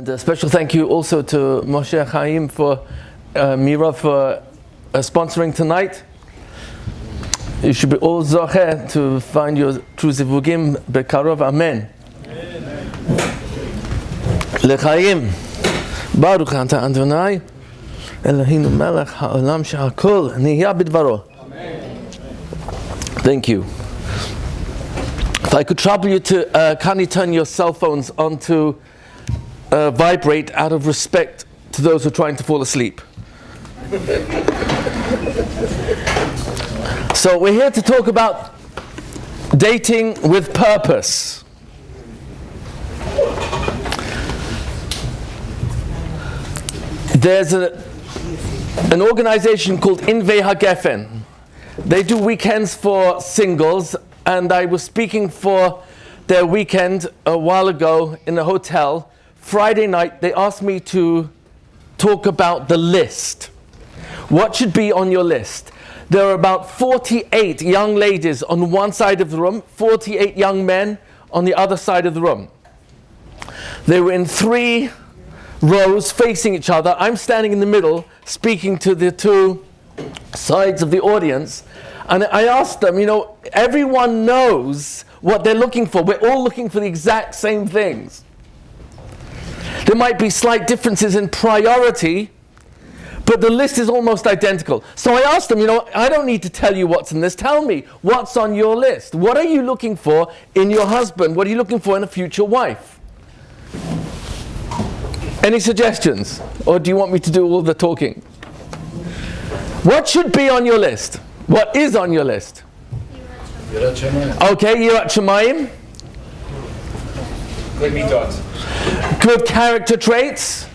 And a special thank you also to Moshe Chaim for Mira for sponsoring tonight. You should be all zocher to find your true zivugim bekarov. Amen. Lechaim Baruch ata Adonai Eloheinu melech haolam she'akol nihya bidvaro. Thank you. If I could trouble you to kindly turn your cell phones onto vibrate out of respect to those who are trying to fall asleep. So we're here to talk about dating with purpose. There's an organization called Inve HaGefen. They do weekends for singles, and I was speaking for their weekend a while ago in a hotel. Friday night, they asked me to talk about the list. What should be on your list? There are about 48 young ladies on one side of the room, 48 young men on the other side of the room. They were in 3 rows facing each other. I'm standing in the middle, speaking to the 2 sides of the audience. And I asked them, everyone knows what they're looking for. We're all looking for the exact same things. There might be slight differences in priority, but the list is almost identical. So I asked them, I don't need to tell you what's in this. Tell me, what's on your list? What are you looking for in your husband? What are you looking for in a future wife? Any suggestions? Or do you want me to do all the talking? What should be on your list? What is on your list? Yirat Shamayim. Okay, Yirat Shamayim. Good midot. Good character traits.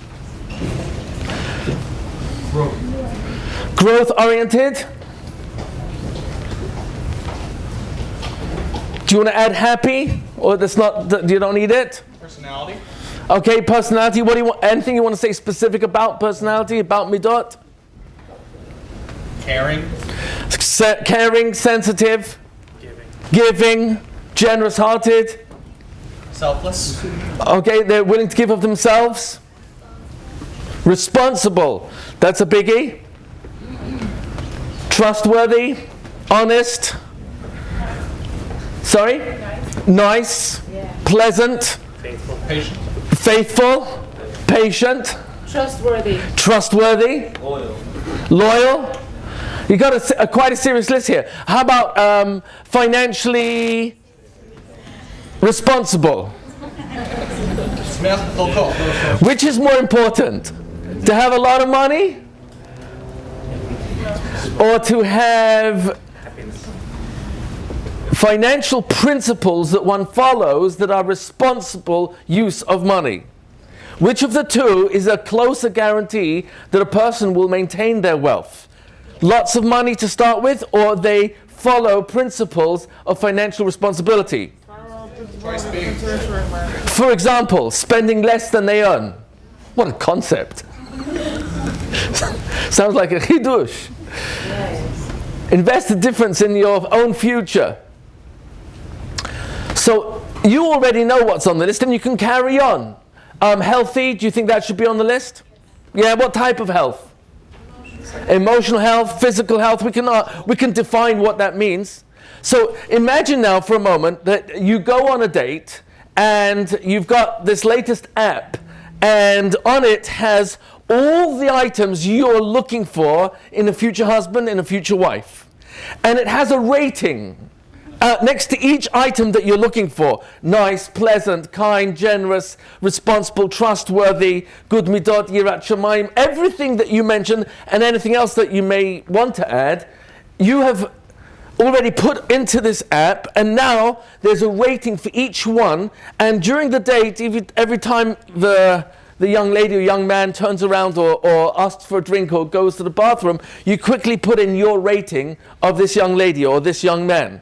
Growth oriented. Do you want to add happy, or that's not? You don't need it. Personality. Okay, personality. What do you want? Anything you want to say specific about personality, about midot? Caring. Caring, sensitive, giving, generous-hearted. Selfless. Okay, they're willing to give of themselves. Responsible. That's a biggie. Trustworthy, honest. Sorry? Nice. Pleasant. Faithful. Patient. Faithful. Patient. Trustworthy. Loyal. You got quite a serious list here. How about financially responsible? Which is more important? To have a lot of money? Or to have financial principles that one follows that are responsible use of money? Which of the two is a closer guarantee that a person will maintain their wealth? Lots of money to start with, or they follow principles of financial responsibility? For example, spending less than they earn. What a concept. Sounds like a chidush. Yes. Invest the difference in your own future. So you already know what's on the list and you can carry on. Healthy, do you think that should be on the list? Yeah, what type of health? Emotional health, physical health. We can define what that means. So imagine now for a moment that you go on a date and you've got this latest app, and on it has all the items you're looking for in a future husband, in a future wife. And it has a rating next to each item that you're looking for. Nice, pleasant, kind, generous, responsible, trustworthy, good midot, yirat shamayim. Everything that you mentioned and anything else that you may want to add, you have already put into this app, and now there's a rating for each one. And during the date, every time the young lady or young man turns around or asks for a drink or goes to the bathroom, you quickly put in your rating of this young lady or this young man.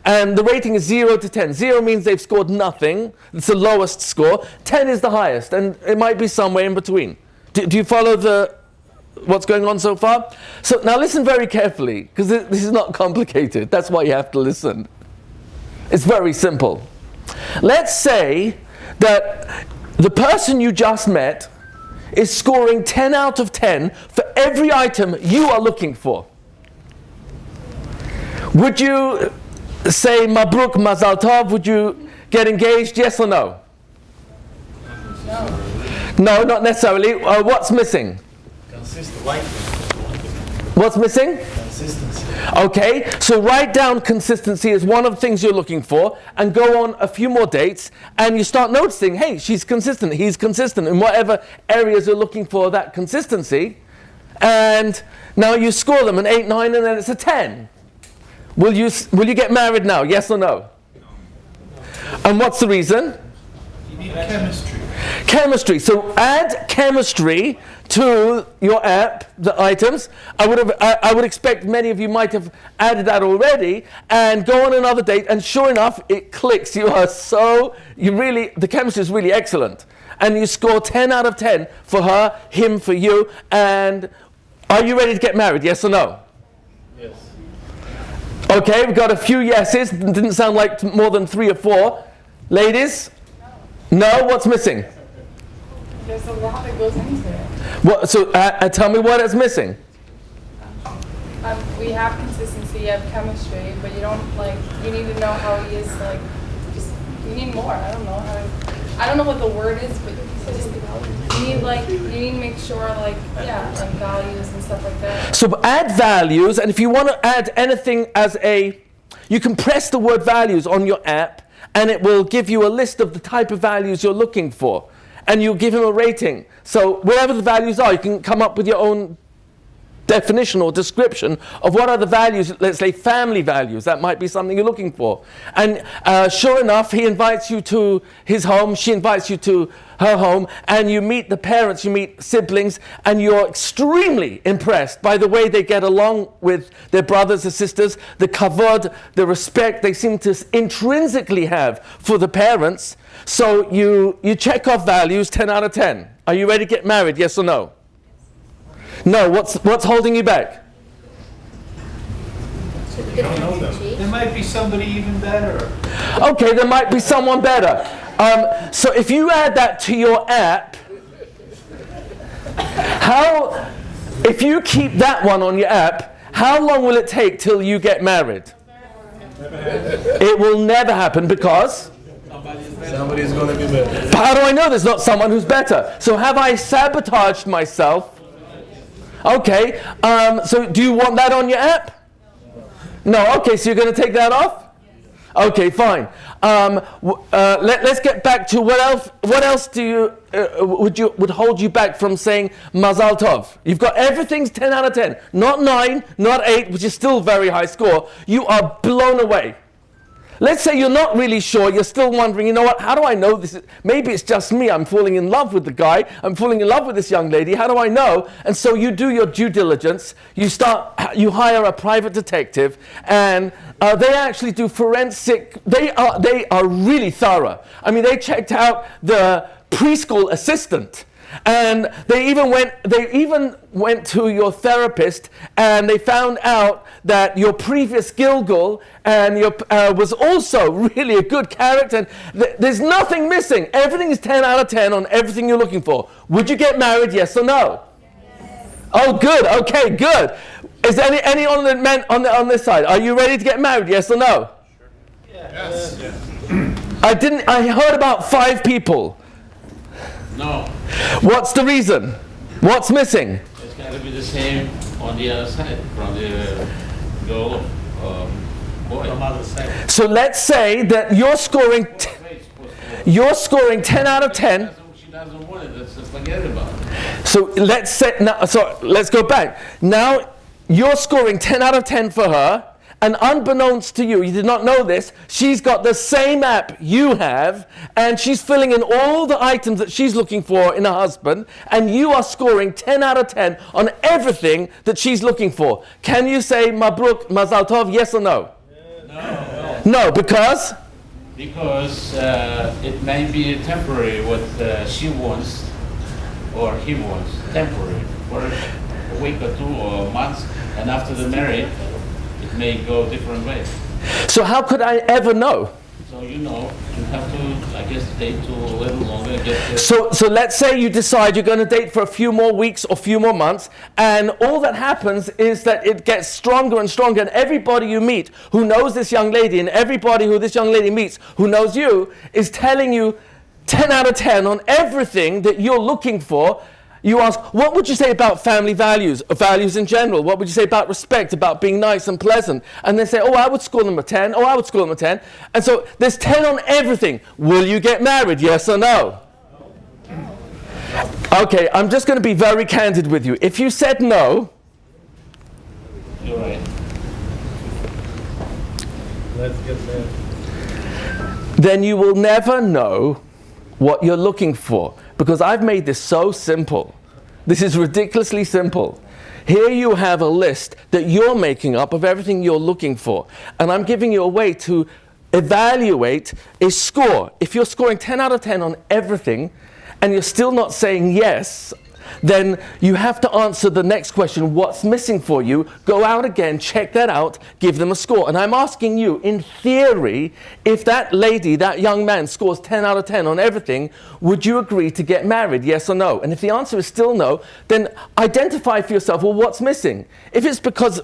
And the rating is 0 to 10. 0 means they've scored nothing. It's the lowest score. 10 is the highest, and it might be somewhere in between. Do you follow what's going on so far? So now listen very carefully, because this is not complicated. That's why you have to listen. It's very simple. Let's say that the person you just met is scoring 10 out of 10 for every item you are looking for. Would you say Mabruk, Mazal Tov? Would you get engaged? Yes or no? No, not necessarily. What's missing? Consistent. What's missing? Consistency. Okay, so write down consistency as one of the things you're looking for and go on a few more dates and you start noticing, hey, she's consistent, he's consistent in whatever areas you're looking for that consistency. And now you score them an 8, 9, and then it's a 10. Will you get married now? Yes or no? And what's the reason? You need chemistry. Chemistry. So add chemistry to your app, the items. I would expect many of you might have added that already, and go on another date, and sure enough, it clicks. The chemistry is really excellent. And you score 10 out of 10 for her, him for you, and are you ready to get married? Yes or no? Yes. Okay, we've got a few yeses. Didn't sound like more than 3 or 4. Ladies? No? What's missing? There's a lot that goes into it. What, so tell me what is missing. We have consistency, you have chemistry, but you don't you need to know how he is you need more. I don't know what the word is, but you need to make sure values and stuff like that. So add values, and if you want to add anything you can press the word values on your app, and it will give you a list of the type of values you're looking for. And you'll give him a rating. So wherever the values are, you can come up with your own definition or description of what are the values, let's say family values. That might be something you're looking for. And sure enough, he invites you to his home, she invites you to her home, and you meet the parents, you meet siblings, and you're extremely impressed by the way they get along with their brothers and sisters, the kavod, the respect they seem to intrinsically have for the parents. So you check off values, 10 out of 10. Are you ready to get married, yes or no? No, what's holding you back? You don't know them. There might be somebody even better. Okay, there might be someone better. So if you add that to your app, if you keep that one on your app, how long will it take till you get married? It will never happen because? Somebody's going to be better. How do I know there's not someone who's better? So have I sabotaged myself? Okay, so do you want that on your app? No, okay, so you're going to take that off? Okay, fine. Let's get back to what else do you would hold you back from saying Mazal Tov? You've got everything's 10 out of 10. Not 9, not 8, which is still a very high score. You are blown away. Let's say you're not really sure, you're still wondering, you know what, how do I know this? Maybe it's just me, I'm falling in love with the guy, I'm falling in love with this young lady, how do I know? And so you do your due diligence, you hire a private detective, and they actually do forensic, they are really thorough. I mean, they checked out the preschool assistant. And they even went to your therapist, and they found out that your previous Gilgal and was also really a good character. And there's nothing missing. Everything is 10 out of 10 on everything you're looking for. Would you get married? Yes or no? Yes. Oh, good. Okay, good. Is there any on the men on this side? Are you ready to get married? Yes or no? Yes. I heard about 5 people. No. What's the reason? What's missing? It's got to be the same on the other side, from the girl boy. From other side. So let's say that you're scoring 10 out of 10. She doesn't want it. Let's forget about it. So let's go back. Now you're scoring 10 out of 10 for her. And unbeknownst to you, you did not know this, she's got the same app you have, and she's filling in all the items that she's looking for in a husband, and you are scoring 10 out of 10 on everything that she's looking for. Can you say Mabruk, Mazal Tov, yes or no? No. No, because? Because it may be temporary what she wants or he wants, temporary, for a week or 2 or months, and after the marriage, it may go different ways. So how could I ever know? So So you have to, I guess, date to a little longer. So let's say you decide you're going to date for a few more weeks or few more months, and all that happens is that it gets stronger and stronger, and everybody you meet who knows this young lady, and everybody who this young lady meets who knows you, is telling you 10 out of 10 on everything that you're looking for. You ask, what would you say about family values, or values in general? What would you say about respect, about being nice and pleasant? And they say, oh, I would score them a 10. Oh, I would score them a 10. And so there's 10 on everything. Will you get married, yes or no? Okay, I'm just going to be very candid with you. If you said no, you're right. Let's get married. Then you will never know what you're looking for. Because I've made this so simple. This is ridiculously simple. Here you have a list that you're making up of everything you're looking for. And I'm giving you a way to evaluate a score. If you're scoring 10 out of 10 on everything, and you're still not saying yes, then you have to answer the next question, what's missing for you? Go out again, check that out, give them a score. And I'm asking you, in theory, if that lady, that young man scores 10 out of 10 on everything, would you agree to get married, yes or no? And if the answer is still no, then identify for yourself, well, what's missing? If it's because,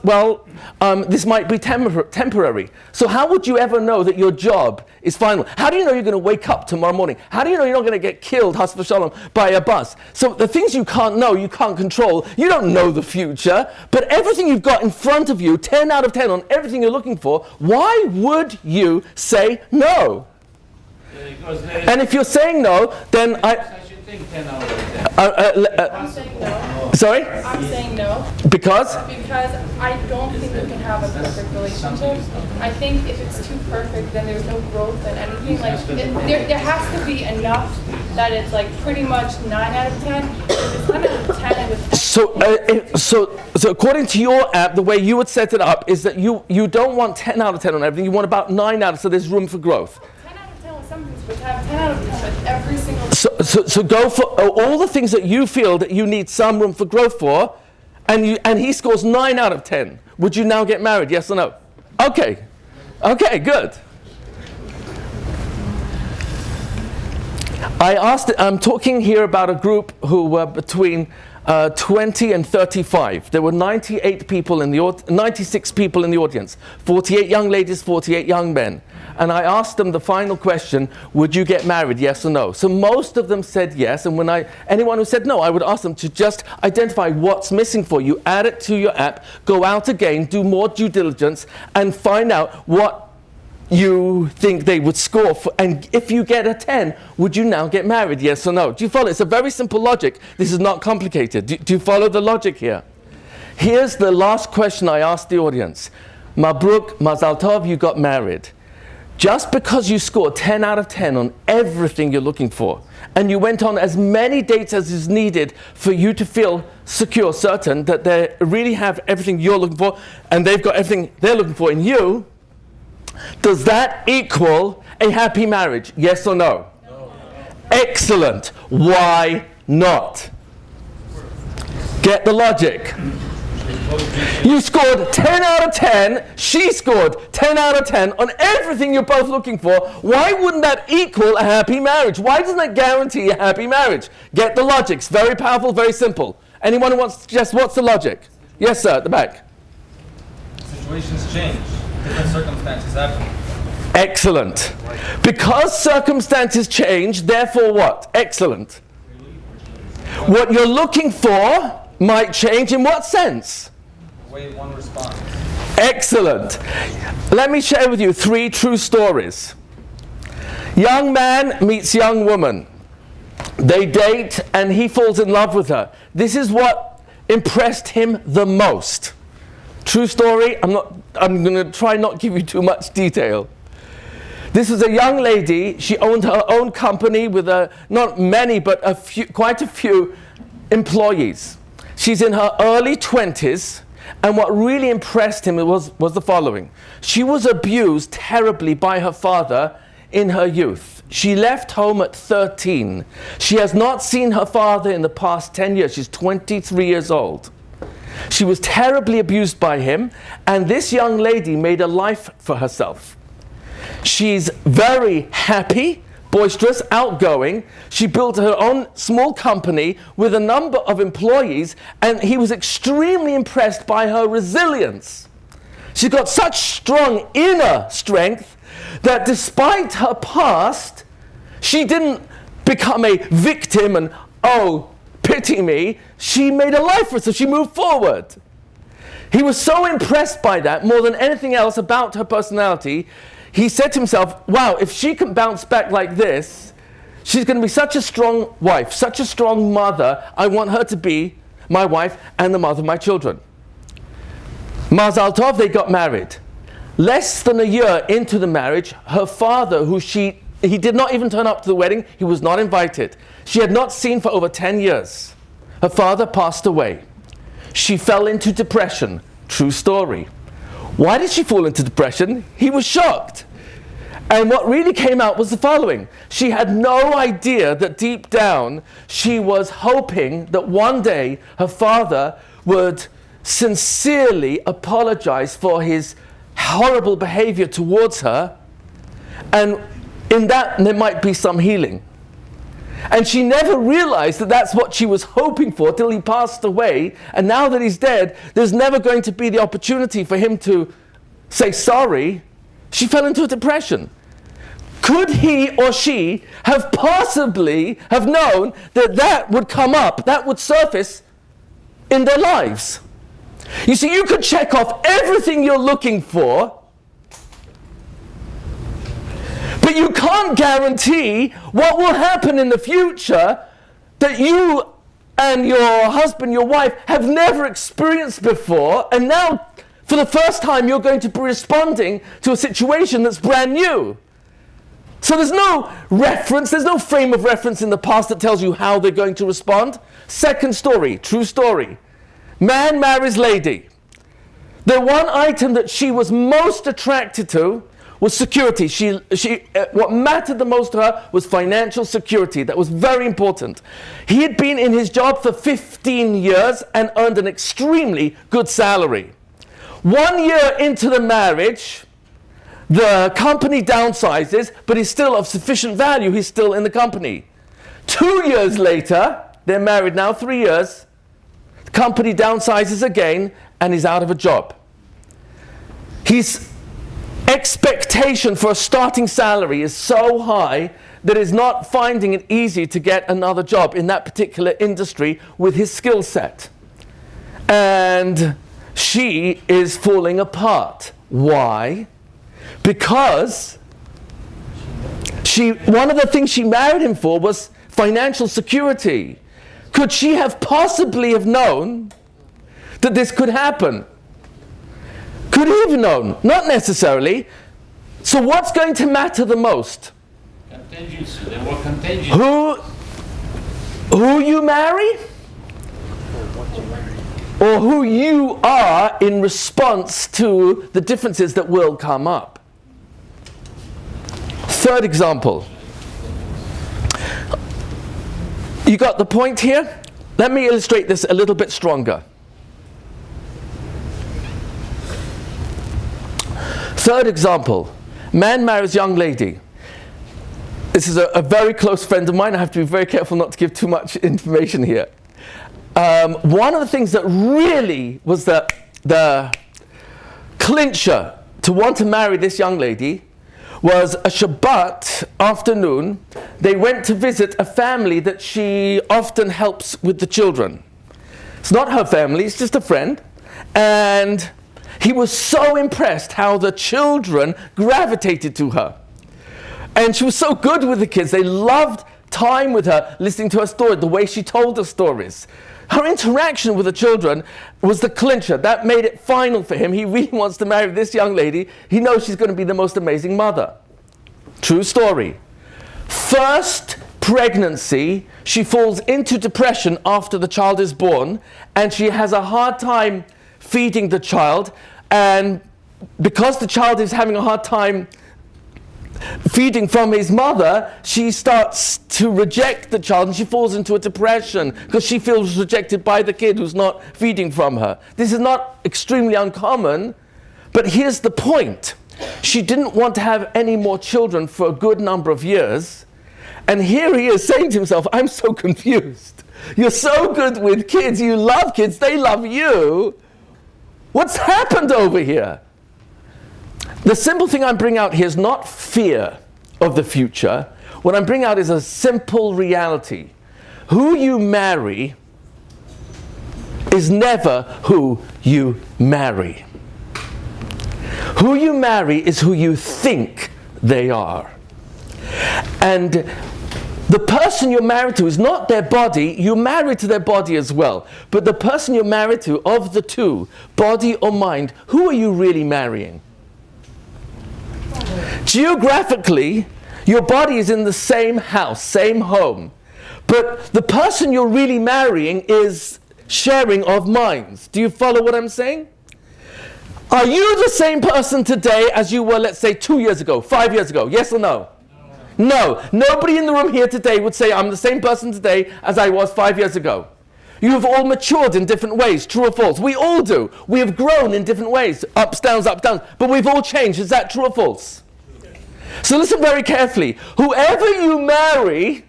this might be temporary. So how would you ever know that your job is final? How do you know you're going to wake up tomorrow morning? How do you know you're not going to get killed, Chas v'shalom, by a bus? So the things you can't know, you can't control. You don't know the future, but everything you've got in front of you, 10 out of 10 on everything you're looking for, why would you say no? And if you're saying no, then I should think 10 out of 10. I'm saying no. Sorry? I'm saying no. Because? Because I don't think you can have a perfect relationship. I think if it's too perfect, then there's no growth in anything. Like there has to be enough that it's like pretty much 9 out of 10. If it's 9 out of 10 with So according to your app, the way you would set it up is that you don't want 10 out of 10 on everything. You want about 9 out of 10, so there's room for growth. 10 out of 10 with some things, but to have 10 out of 10 with every single. So go for all the things that you feel that you need some room for growth for, and he scores 9 out of 10. Would you now get married? Yes or no? Okay, good. I'm talking here about a group who were between 20 and 35. There were 96 people in the audience, 48 young ladies, 48 young men. And I asked them the final question, would you get married, yes or no? So most of them said yes, and anyone who said no, I would ask them to just identify what's missing for you, add it to your app, go out again, do more due diligence, and find out what you think they would score for, and if you get a 10, would you now get married, yes or no? Do you follow? It's a very simple logic. This is not complicated. Do you follow the logic here? Here's the last question I asked the audience. Mabruk, Mazal Tov, you got married. Just because you scored 10 out of 10 on everything you're looking for, and you went on as many dates as is needed for you to feel secure, certain that they really have everything you're looking for, and they've got everything they're looking for in you, does that equal a happy marriage? Yes or no? No. Excellent. Why not? Get the logic. You scored 10 out of 10, she scored 10 out of 10 on everything you're both looking for. Why wouldn't that equal a happy marriage? Why doesn't that guarantee a happy marriage? Get the logic. It's very powerful, very simple. Anyone who wants to suggest what's the logic? Yes, sir, at the back. Situations change. Different circumstances happen. Excellent. Because circumstances change, therefore what? Excellent. What you're looking for might change in what sense? The way one responds. Excellent. Let me share with you 3 true stories. Young man meets young woman. They date and he falls in love with her. This is what impressed him the most. True story. I'm going to try not give you too much detail. This was a young lady. She owned her own company with not many, but quite a few employees. She's in her early 20s, and what really impressed him was the following. She was abused terribly by her father in her youth. She left home at 13. She has not seen her father in the past 10 years. She's 23 years old. She was terribly abused by him, and this young lady made a life for herself. She's very happy, boisterous, outgoing. She built her own small company with a number of employees, and he was extremely impressed by her resilience. She's got such strong inner strength that despite her past, she didn't become a victim and, oh, pity me. She made a life for herself. She moved forward. He was so impressed by that, more than anything else about her personality. He said to himself, wow, if she can bounce back like this, she's going to be such a strong wife, such a strong mother. I want her to be my wife and the mother of my children. Mazal Tov, they got married. Less than a year into the marriage, her father, he did not even turn up to the wedding, he was not invited. She had not seen for over 10 years. Her father passed away. She fell into depression. True story. Why did she fall into depression? He was shocked. And what really came out was the following. She had no idea that deep down she was hoping that one day her father would sincerely apologize for his horrible behavior towards her, and in that there might be some healing. And she never realized that that's what she was hoping for till he passed away. And now that he's dead, there's never going to be the opportunity for him to say sorry. She fell into a depression. Could he or she have possibly have known that that would come up, that would surface in their lives? You see, you could check off everything you're looking for, but you can't guarantee what will happen in the future that you and your husband, your wife, have never experienced before, and now, for the first time, you're going to be responding to a situation that's brand new. So there's no reference, there's no frame of reference in the past that tells you how they're going to respond. Second story, true story. Man marries lady. The one item that she was most attracted to was security. What mattered the most to her was financial security. That was very important. He had been in his job for 15 years and earned an extremely good salary. 1 year into the marriage, the company downsizes, but he's still of sufficient value. He's still in the company. 2 years later, they're married now, 3 years, the company downsizes again, and he's out of a job. His expectation for a starting salary is so high that he's not finding it easy to get another job in that particular industry with his skill set. And she is falling apart. Why? Because one of the things she married him for was financial security. Could she have possibly have known that this could happen? Could he have known? Not necessarily. So what's going to matter the most? Contingency. They were contingent. Who you marry? Or who you are in response to the differences that will come up. Third example. You got the point here? Let me illustrate this a little bit stronger. Third example. Man marries young lady. This is a very close friend of mine. I have to be very careful not to give too much information here. One of the things that really was the clincher to want to marry this young lady was a Shabbat afternoon. They went to visit a family that she often helps with the children. It's not her family, it's just a friend. And he was so impressed how the children gravitated to her. And she was so good with the kids. They loved time with her, listening to her story, the way she told her stories. Her interaction with the children was the clincher. That made it final for him. He really wants to marry this young lady. He knows she's going to be the most amazing mother. True story. First pregnancy, she falls into depression after the child is born, and she has a hard time feeding the child. And because the child is having a hard time feeding from his mother, she starts to reject the child, and she falls into a depression because she feels rejected by the kid who's not feeding from her. This is not extremely uncommon, but here's the point. She didn't want to have any more children for a good number of years. And here he is saying to himself, I'm so confused. You're so good with kids. You love kids. They love you. What's happened over here? The simple thing I'm bringing out here is not fear of the future. What I'm bringing out is a simple reality. Who you marry is never who you marry. Who you marry is who you think they are. And the person you're married to is not their body. You're married to their body as well. But the person you're married to, of the two, body or mind, who are you really marrying? Geographically, your body is in the same house, same home. But the person you're really marrying is sharing of minds. Do you follow what I'm saying? Are you the same person today as you were, let's say, 2 years ago, 5 years ago? Yes or no? No. Nobody in the room here today would say, I'm the same person today as I was 5 years ago. You have all matured in different ways, true or false? We all do. We have grown in different ways, ups, downs, but we've all changed. Is that true or false? So listen very carefully. Whoever you marry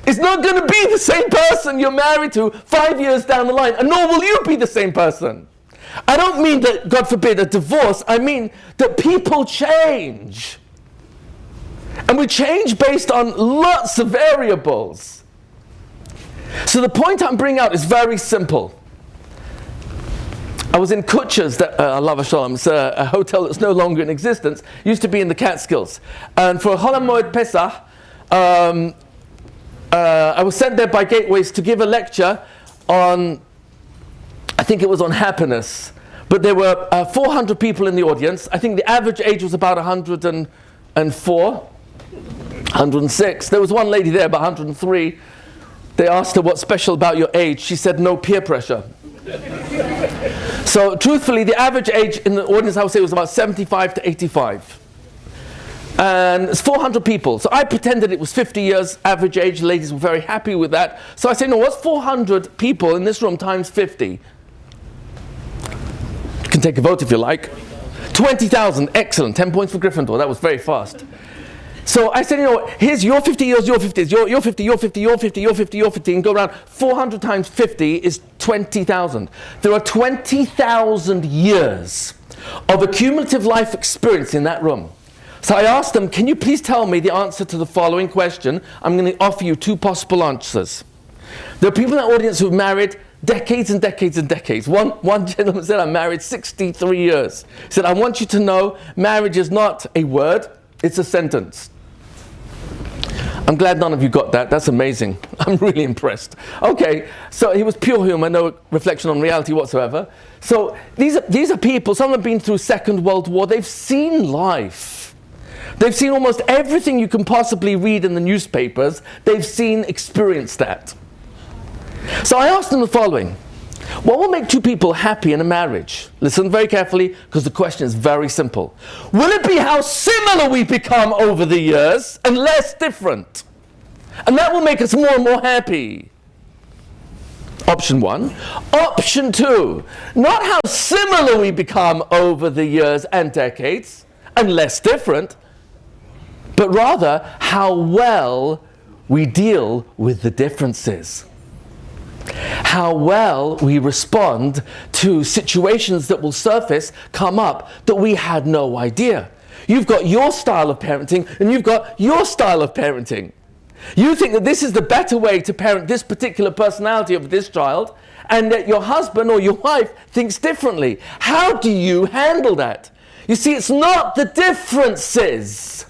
is not going to be the same person you're married to 5 years down the line, and nor will you be the same person. I don't mean that, God forbid, a divorce. I mean that people change. And we change based on lots of variables. So the point I'm bringing out is very simple. I was in Kutcher's, Allah Shalom, it's a hotel that's no longer in existence, used to be in the Catskills. And for Chol HaMoed Pesach, I was sent there by Gateways to give a lecture on, I think it was on happiness. But there were 400 people in the audience. I think the average age was about 104, 106. There was one lady there, about 103. They asked her, what's special about your age? She said, no peer pressure. So truthfully, the average age in the audience, I would say, was about 75 to 85. And it's 400 people. So I pretended it was 50 years average age. The ladies were very happy with that. So I said, no, what's 400 people in this room times 50? You can take a vote if you like. 20,000, excellent. 10 points for Gryffindor. That was very fast. So I said, here's your 50 years, your 50 years, your 50, your 50, your 50, your 50, your 50, and go around. 400 times 50 is 20,000. There are 20,000 years of accumulative life experience in that room. So I asked them, can you please tell me the answer to the following question? I'm going to offer you two possible answers. There are people in the audience who've married decades and decades and decades. One gentleman said, I'm married 63 years. He said, I want you to know marriage is not a word, it's a sentence. I'm glad none of you got that. That's amazing. I'm really impressed. Okay, so he was pure humor, no reflection on reality whatsoever. So these are people, some have been through Second World War. They've seen life. They've seen almost everything you can possibly read in the newspapers. They've experienced that. So I asked them the following. What will make two people happy in a marriage? Listen very carefully, because the question is very simple. Will it be how similar we become over the years and less different? And that will make us more and more happy. Option one. Option two. Not how similar we become over the years and decades and less different, but rather how well we deal with the differences. How well we respond to situations that will surface, come up, that we had no idea. You've got your style of parenting, and you've got your style of parenting. You think that this is the better way to parent this particular personality of this child, and that your husband or your wife thinks differently. How do you handle that? You see, it's not the differences.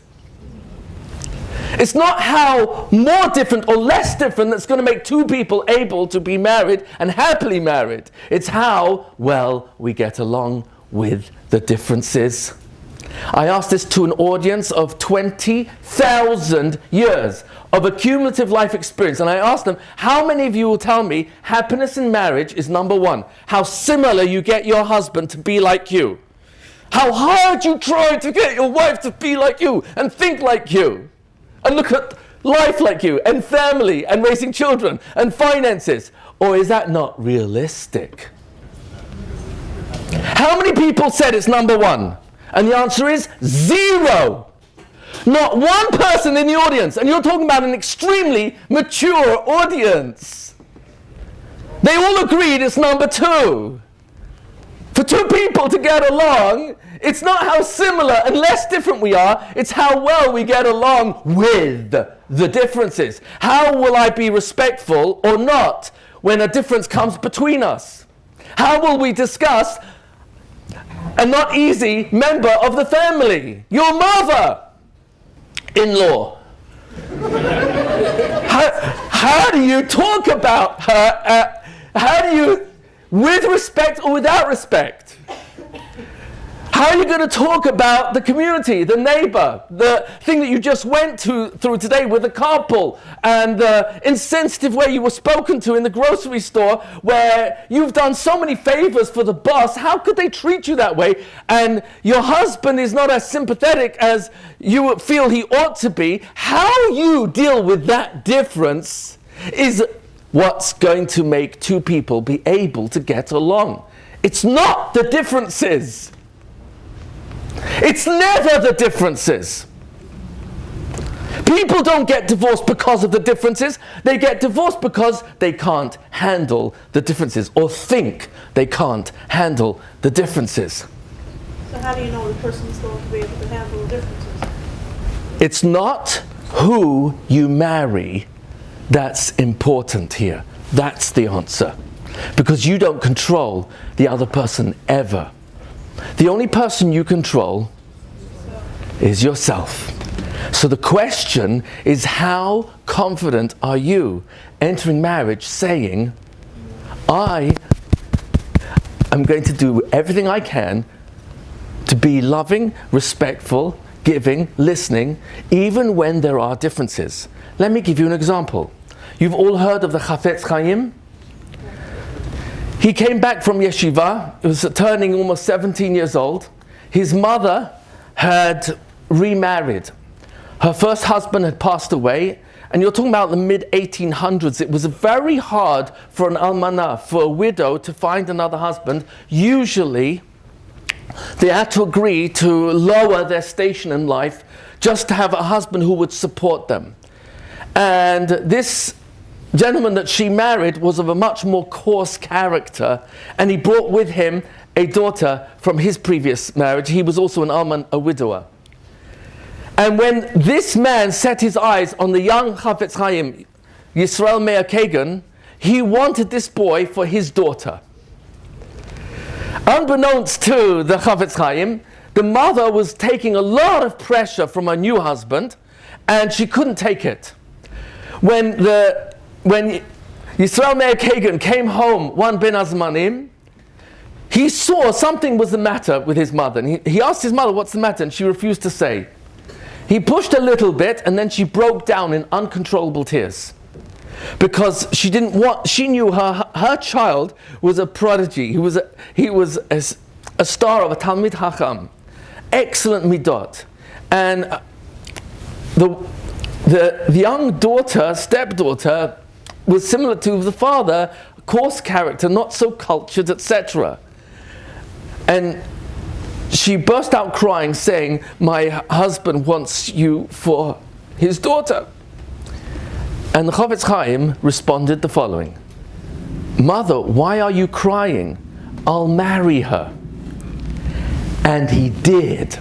It's not how more different or less different that's going to make two people able to be married and happily married. It's how well we get along with the differences. I asked this to an audience of 20,000 years of accumulative life experience, and I asked them, how many of you will tell me happiness in marriage is number one? How similar you get your husband to be like you. How hard you try to get your wife to be like you and think like you. And look at life like you, and family, and raising children, and finances. Or is that not realistic? How many people said it's number one? And the answer is 0. Not one person in the audience, and you're talking about an extremely mature audience. They all agreed it's number 2. For 2 people to get along, it's not how similar and less different we are, it's how well we get along with the differences. How will I be respectful or not when a difference comes between us? How will we discuss a not easy member of the family? Your mother-in-law. How do you talk about her? How do you, with respect or without respect? How are you going to talk about the community, the neighbor, the thing that you just went through today with the couple, and the insensitive way you were spoken to in the grocery store, where you've done so many favors for the boss? How could they treat you that way? And your husband is not as sympathetic as you feel he ought to be. How you deal with that difference is what's going to make 2 people be able to get along. It's not the differences. It's never the differences. People don't get divorced because of the differences. They get divorced because they can't handle the differences, or think they can't handle the differences. So how do you know the person's going to be able to handle the differences? It's not who you marry that's important here. That's the answer. Because you don't control the other person ever. The only person you control is yourself. So the question is, how confident are you entering marriage saying, I am going to do everything I can to be loving, respectful, giving, listening, even when there are differences. Let me give you an example. You've all heard of the Chafetz Chaim? He came back from yeshiva. He was turning almost 17 years old. His mother had remarried. Her first husband had passed away, and you're talking about the mid-1800s. It was very hard for an almanah, for a widow, to find another husband. Usually, they had to agree to lower their station in life just to have a husband who would support them. And this gentleman that she married was of a much more coarse character, and he brought with him a daughter from his previous marriage. He was also an alman, a widower. And when this man set his eyes on the young Chafetz Chaim, Yisrael Meir Kagan, he wanted this boy for his daughter. Unbeknownst to the Chafetz Chaim, the mother was taking a lot of pressure from her new husband, and she couldn't take it. When Yisrael Meir Kagan came home one bin azmanim, he saw something was the matter with his mother. And he asked his mother, what's the matter? And she refused to say. He pushed a little bit, and then she broke down in uncontrollable tears. Because she knew her child was a prodigy. He was a star of a Talmid Chacham. Excellent midot. And the young daughter, stepdaughter, was similar to the father, coarse character, not so cultured, etc. And she burst out crying, saying, my husband wants you for his daughter. And the Chafetz Chaim responded the following: Mother, why are you crying? I'll marry her. And he did.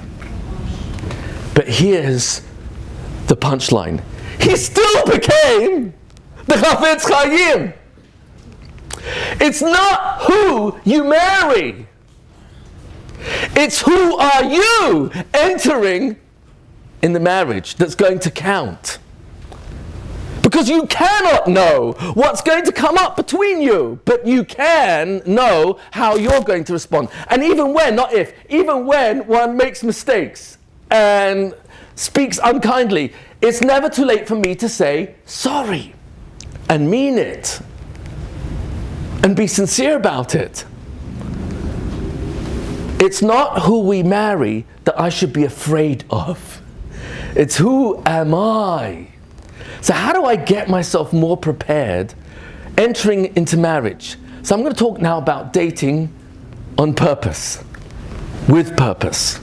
But here's the punchline. He still became the Chafetz Chaim. It's not who you marry. It's who are you entering in the marriage that's going to count. Because you cannot know what's going to come up between you, but you can know how you're going to respond. And even when, not if, even when one makes mistakes and speaks unkindly, it's never too late for me to say sorry and mean it and be sincere about it. It's not who we marry that I should be afraid of. It's who am I? So how do I get myself more prepared entering into marriage? So I'm going to talk now about dating on purpose, with purpose.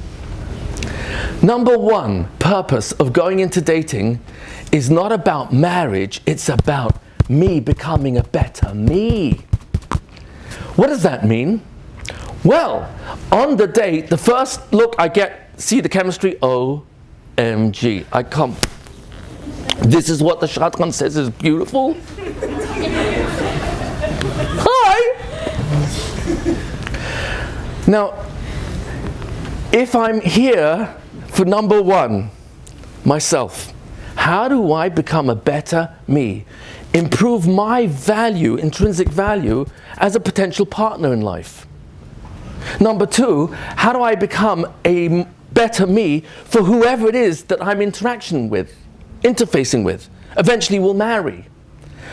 Number one purpose of going into dating is not about marriage, it's about me becoming a better me. What does that mean? Well, on the date, the first look I get, see the chemistry, OMG. I come. This is what the shotgun says is beautiful. Hi! Now, if I'm here for number one, myself, how do I become a better me? Improve my value, intrinsic value, as a potential partner in life. Number two, how do I become a better me for whoever it is that I'm interacting with, interfacing with, eventually will marry?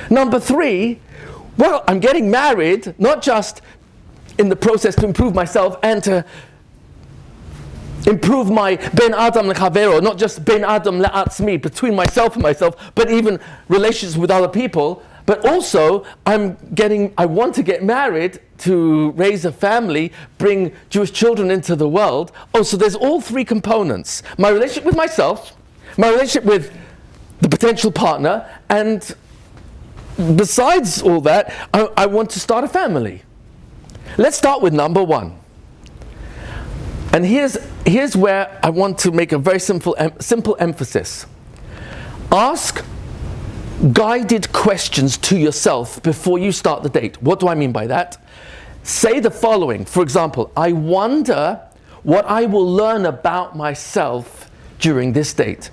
Number three, well, I'm getting married, not just in the process to improve myself and to improve my ben adam lechavero, not just ben adam le'atzmi, between myself and myself, but even relationships with other people. But also, I want to get married to raise a family, bring Jewish children into the world. Oh, so there's all three components. My relationship with myself, my relationship with the potential partner, and besides all that, I want to start a family. Let's start with number one. And here's where I want to make a very simple emphasis. Ask guided questions to yourself before you start the date. What do I mean by that? Say the following. For example, I wonder what I will learn about myself during this date.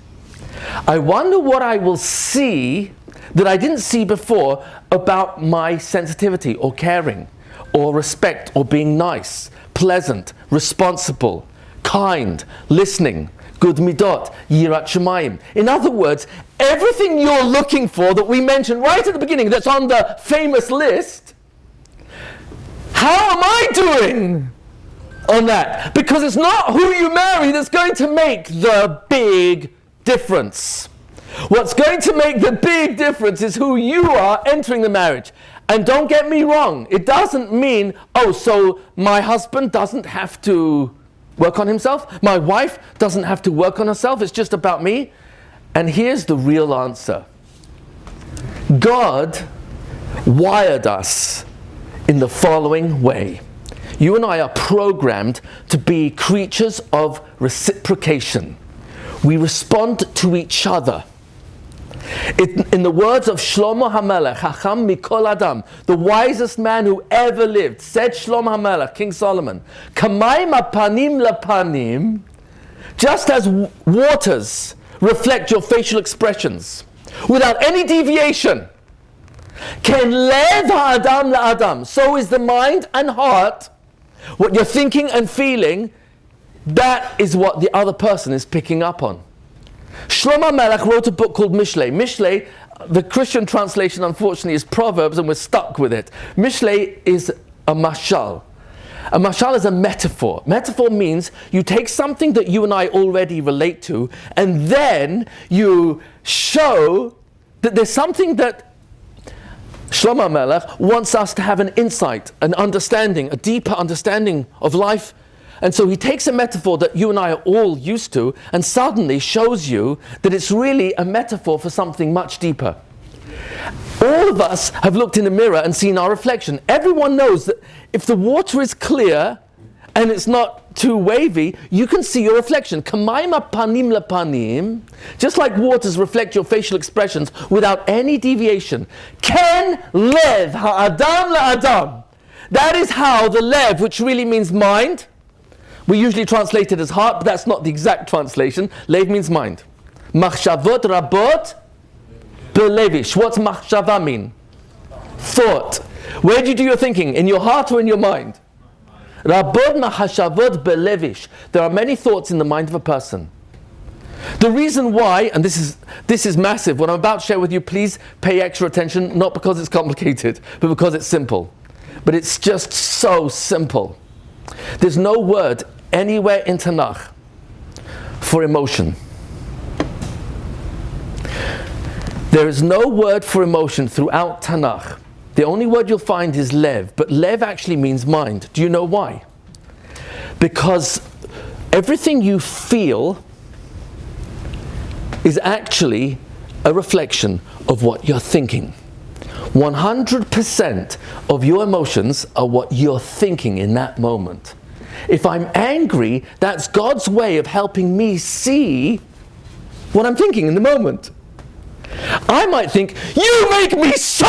I wonder what I will see that I didn't see before about my sensitivity or caring or respect or being nice, pleasant, responsible, kind, listening, good midot, yirat shamayim. In other words, everything you're looking for that we mentioned right at the beginning that's on the famous list, how am I doing on that? Because it's not who you marry that's going to make the big difference. What's going to make the big difference is who you are entering the marriage. And don't get me wrong, it doesn't mean, oh, so my husband doesn't have to work on himself, my wife doesn't have to work on herself, it's just about me. And here's the real answer. God wired us in the following way. You and I are programmed to be creatures of reciprocation. We respond to each other. In the words of Shlomo HaMelech, Chacham Mikol Adam, the wisest man who ever lived, said Shlomo HaMelech, King Solomon, Kamayim apanim lapanim, just as waters reflect your facial expressions, without any deviation, Ken lev ha'adam la'adam, so is the mind and heart, what you're thinking and feeling, that is what the other person is picking up on. Shlomo Melech wrote a book called Mishlei. Mishlei, the Christian translation unfortunately is Proverbs and we're stuck with it. Mishlei is a mashal. A mashal is a metaphor. Metaphor means you take something that you and I already relate to and then you show that there's something that Shlomo Melech wants us to have an insight, an understanding, a deeper understanding of life. And so he takes a metaphor that you and I are all used to and suddenly shows you that it's really a metaphor for something much deeper. All of us have looked in a mirror and seen our reflection. Everyone knows that if the water is clear and it's not too wavy, you can see your reflection. Kamayim panim lapanim, just like waters reflect your facial expressions without any deviation. Ken lev ha'adam la'adam. That is how the lev, which really means mind, we usually translate it as heart, but that's not the exact translation. Lev means mind. Machshavot rabot belevish. What's machshava mean? Thought. Where do you do your thinking? In your heart or in your mind? Rabot machshavot belevish. There are many thoughts in the mind of a person. The reason why, and this is massive, what I'm about to share with you, please pay extra attention, not because it's complicated, but because it's simple. But it's just so simple. There's no word anywhere in Tanakh for emotion. There is no word for emotion throughout Tanakh. The only word you'll find is lev, but lev actually means mind. Do you know why? Because everything you feel is actually a reflection of what you're thinking. 100% of your emotions are what you're thinking in that moment. If I'm angry, that's God's way of helping me see what I'm thinking in the moment. I might think, you make me so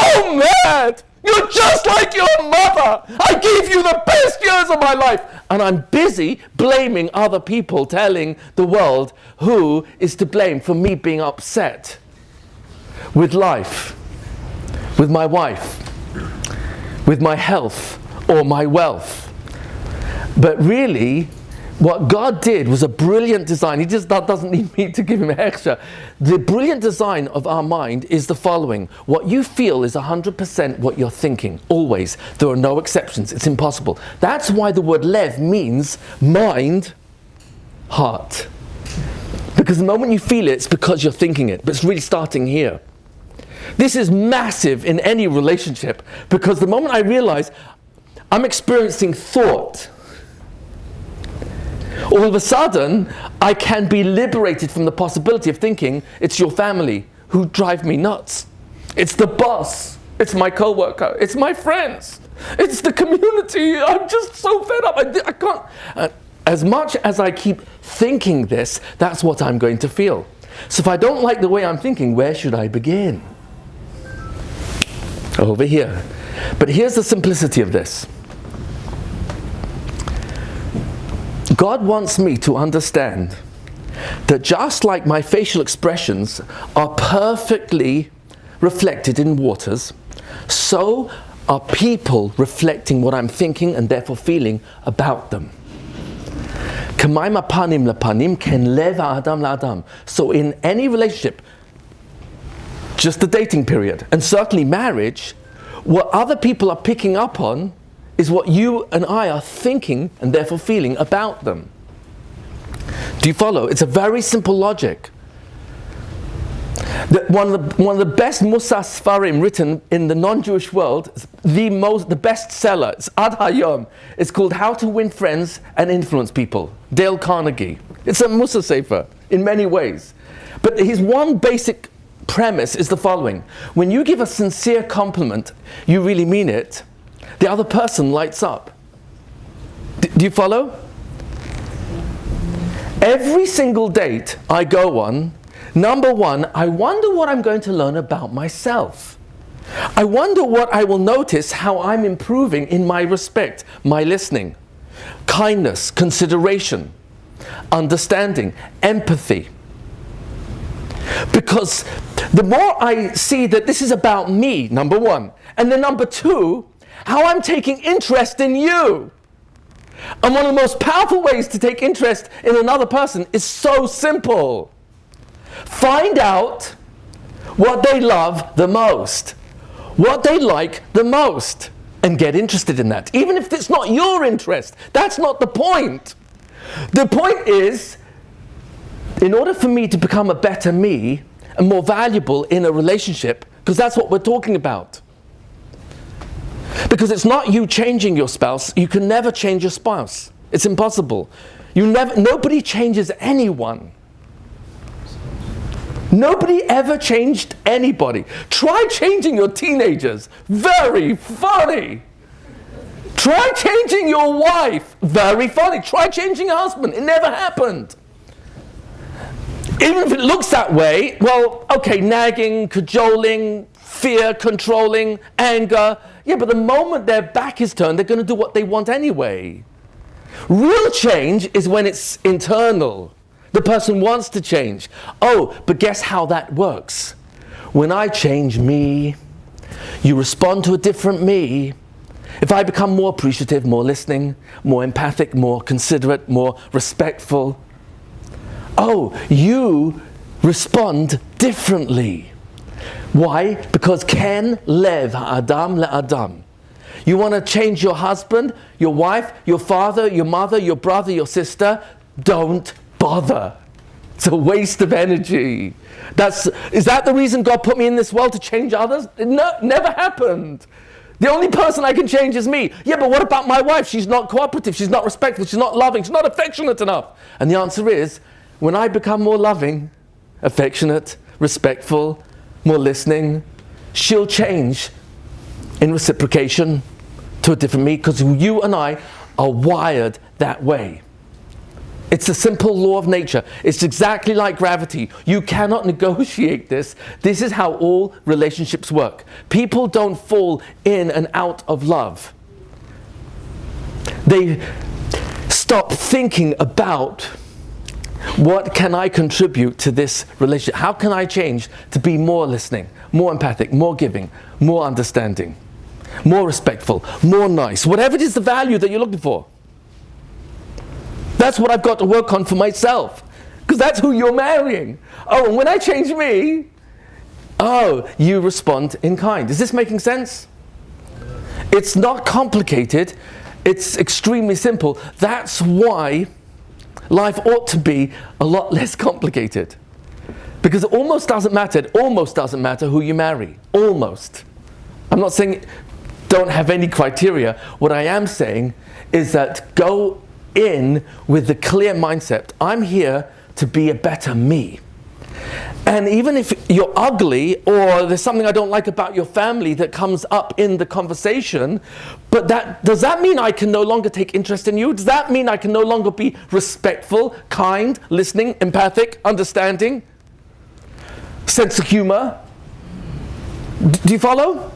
mad! You're just like your mother! I gave you the best years of my life! And I'm busy blaming other people, telling the world who is to blame for me being upset with life, with my wife, with my health, or my wealth. But really, what God did was a brilliant design. He just doesn't need me to give him a hechsher. The brilliant design of our mind is the following. What you feel is 100% what you're thinking, always. There are no exceptions. It's impossible. That's why the word lev means mind, heart. Because the moment you feel it, it's because you're thinking it. But it's really starting here. This is massive in any relationship, because the moment I realize I'm experiencing thought, all of a sudden, I can be liberated from the possibility of thinking it's your family who drive me nuts. It's the boss. It's my co-worker. It's my friends. It's the community. I'm just so fed up. I can't. As much as I keep thinking this, that's what I'm going to feel. So if I don't like the way I'm thinking, where should I begin? Over here. But here's the simplicity of this. God wants me to understand that just like my facial expressions are perfectly reflected in waters, so are people reflecting what I'm thinking and therefore feeling about them. K'mayim hapanim lepanim ken lev ha'adam la'adam. So in any relationship, just the dating period, and certainly marriage, what other people are picking up on is what you and I are thinking and therefore feeling about them. Do you follow? It's a very simple logic. One of the best Musa Sfarim written in the non-Jewish world, the best seller, it's Ad Hayom. It's called How to Win Friends and Influence People. Dale Carnegie. It's a Musa Sefer in many ways. But his one basic premise is the following. When you give a sincere compliment, you really mean it, the other person lights up. Do you follow? Every single date I go on, number one, I wonder what I'm going to learn about myself. I wonder what I will notice, how I'm improving in my respect, my listening, kindness, consideration, understanding, empathy. Because the more I see that this is about me, number one, and then number two, how I'm taking interest in you. And one of the most powerful ways to take interest in another person is so simple. Find out what they love the most, what they like the most, and get interested in that. Even if it's not your interest, that's not the point. The point is, in order for me to become a better me and more valuable in a relationship, because that's what we're talking about. Because it's not you changing your spouse. You can never change your spouse. It's impossible. Nobody changes anyone. Nobody ever changed anybody. Try changing your teenagers. Very funny. Try changing your wife. Very funny. Try changing your husband. It never happened. Even if it looks that way, well, okay, nagging, cajoling, fear, controlling, anger. Yeah, but the moment their back is turned, they're going to do what they want anyway. Real change is when it's internal. The person wants to change. Oh, but guess how that works? When I change me, you respond to a different me. If I become more appreciative, more listening, more empathic, more considerate, more respectful, oh, you respond differently. Why? Because Ken lev ha'adam le'adam. You want to change your husband, your wife, your father, your mother, your brother, your sister? Don't bother. It's a waste of energy. Is that the reason God put me in this world, to change others? No, never happened. The only person I can change is me. Yeah, but what about my wife? She's not cooperative, she's not respectful, she's not loving, she's not affectionate enough. And the answer is, when I become more loving, affectionate, respectful, more listening, she'll change in reciprocation to a different me, because you and I are wired that way. It's a simple law of nature. It's exactly like gravity. You cannot negotiate this. This is how all relationships work. People don't fall in and out of love. They stop thinking about, what can I contribute to this relationship? How can I change to be more listening, more empathic, more giving, more understanding, more respectful, more nice, whatever it is the value that you're looking for. That's what I've got to work on for myself, because that's who you're marrying. Oh, and when I change me, oh, you respond in kind. Is this making sense? It's not complicated. It's extremely simple. That's why life ought to be a lot less complicated. Because it almost doesn't matter who you marry. Almost. I'm not saying don't have any criteria. What I am saying is that go in with the clear mindset. I'm here to be a better me. And even if you're ugly, or there's something I don't like about your family that comes up in the conversation, but does that mean I can no longer take interest in you? Does that mean I can no longer be respectful, kind, listening, empathic, understanding, sense of humor? Do you follow?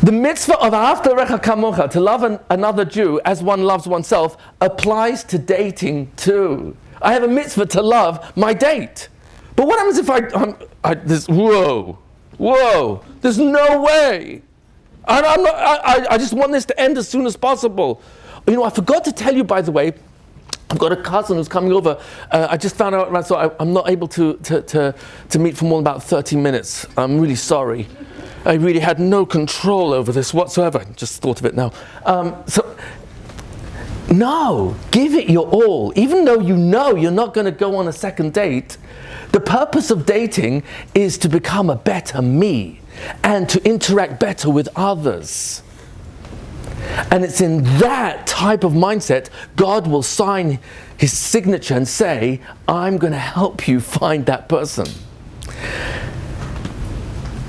The mitzvah of Ahavta L'Recha Kamocha, to love another Jew as one loves oneself, applies to dating too. I have a mitzvah to love my date. But what happens if whoa, there's no way. I just want this to end as soon as possible. You know, I forgot to tell you, by the way, I've got a cousin who's coming over. I just found out, so I'm not able to meet for more than about 30 minutes. I'm really sorry. I really had no control over this whatsoever. Just thought of it now. No, give it your all. Even though you know you're not going to go on a second date, the purpose of dating is to become a better me and to interact better with others. And it's in that type of mindset God will sign his signature and say, I'm going to help you find that person.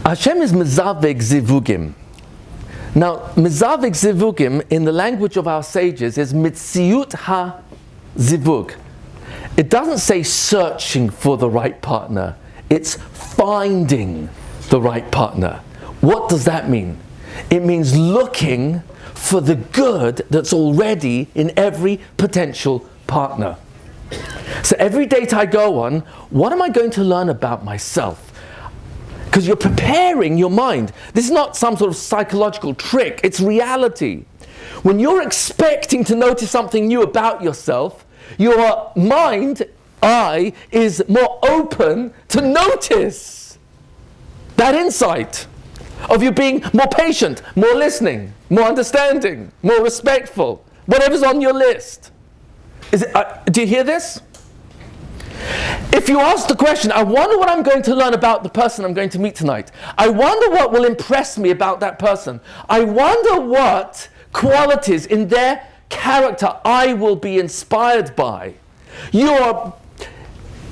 Hashem is mezaveg zivugim. Now, mezaveg zivugim in the language of our sages is mitziut ha-zivug. It doesn't say searching for the right partner. It's finding the right partner. What does that mean? It means looking for the good that's already in every potential partner. So every date I go on, what am I going to learn about myself? Because you're preparing your mind. This is not some sort of psychological trick, it's reality. When you're expecting to notice something new about yourself, your mind, eye, is more open to notice that insight of you being more patient, more listening, more understanding, more respectful, whatever's on your list. Do you hear this? If you ask the question, I wonder what I'm going to learn about the person I'm going to meet tonight. I wonder what will impress me about that person. I wonder what qualities in their character I will be inspired by. You're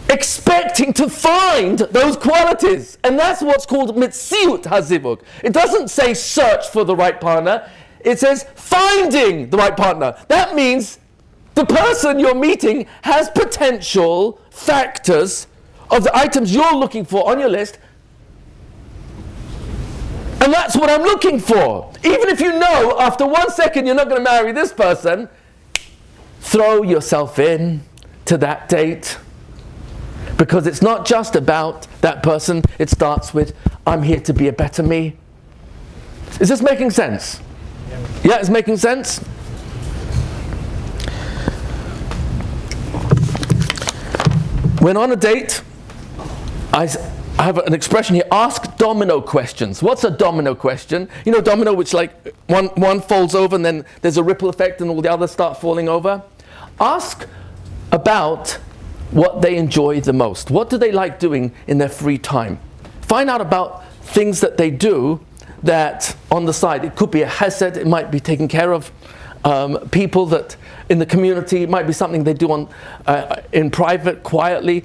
expecting to find those qualities. And that's what's called mitziut hazivug. It doesn't say search for the right partner. It says finding the right partner. That means the person you're meeting has potential factors of the items you're looking for on your list. And that's what I'm looking for. Even if you know after 1 second you're not going to marry this person, throw yourself in to that date. Because it's not just about that person. It starts with, I'm here to be a better me. Is this making sense? Yeah, it's making sense? When on a date, I have an expression here, ask domino questions. What's a domino question? You know, domino, which like one falls over and then there's a ripple effect and all the others start falling over. Ask about what they enjoy the most. What do they like doing in their free time? Find out about things that they do that on the side. It could be a chesed, it might be taking care of people that in the community, it might be something they do in private, quietly.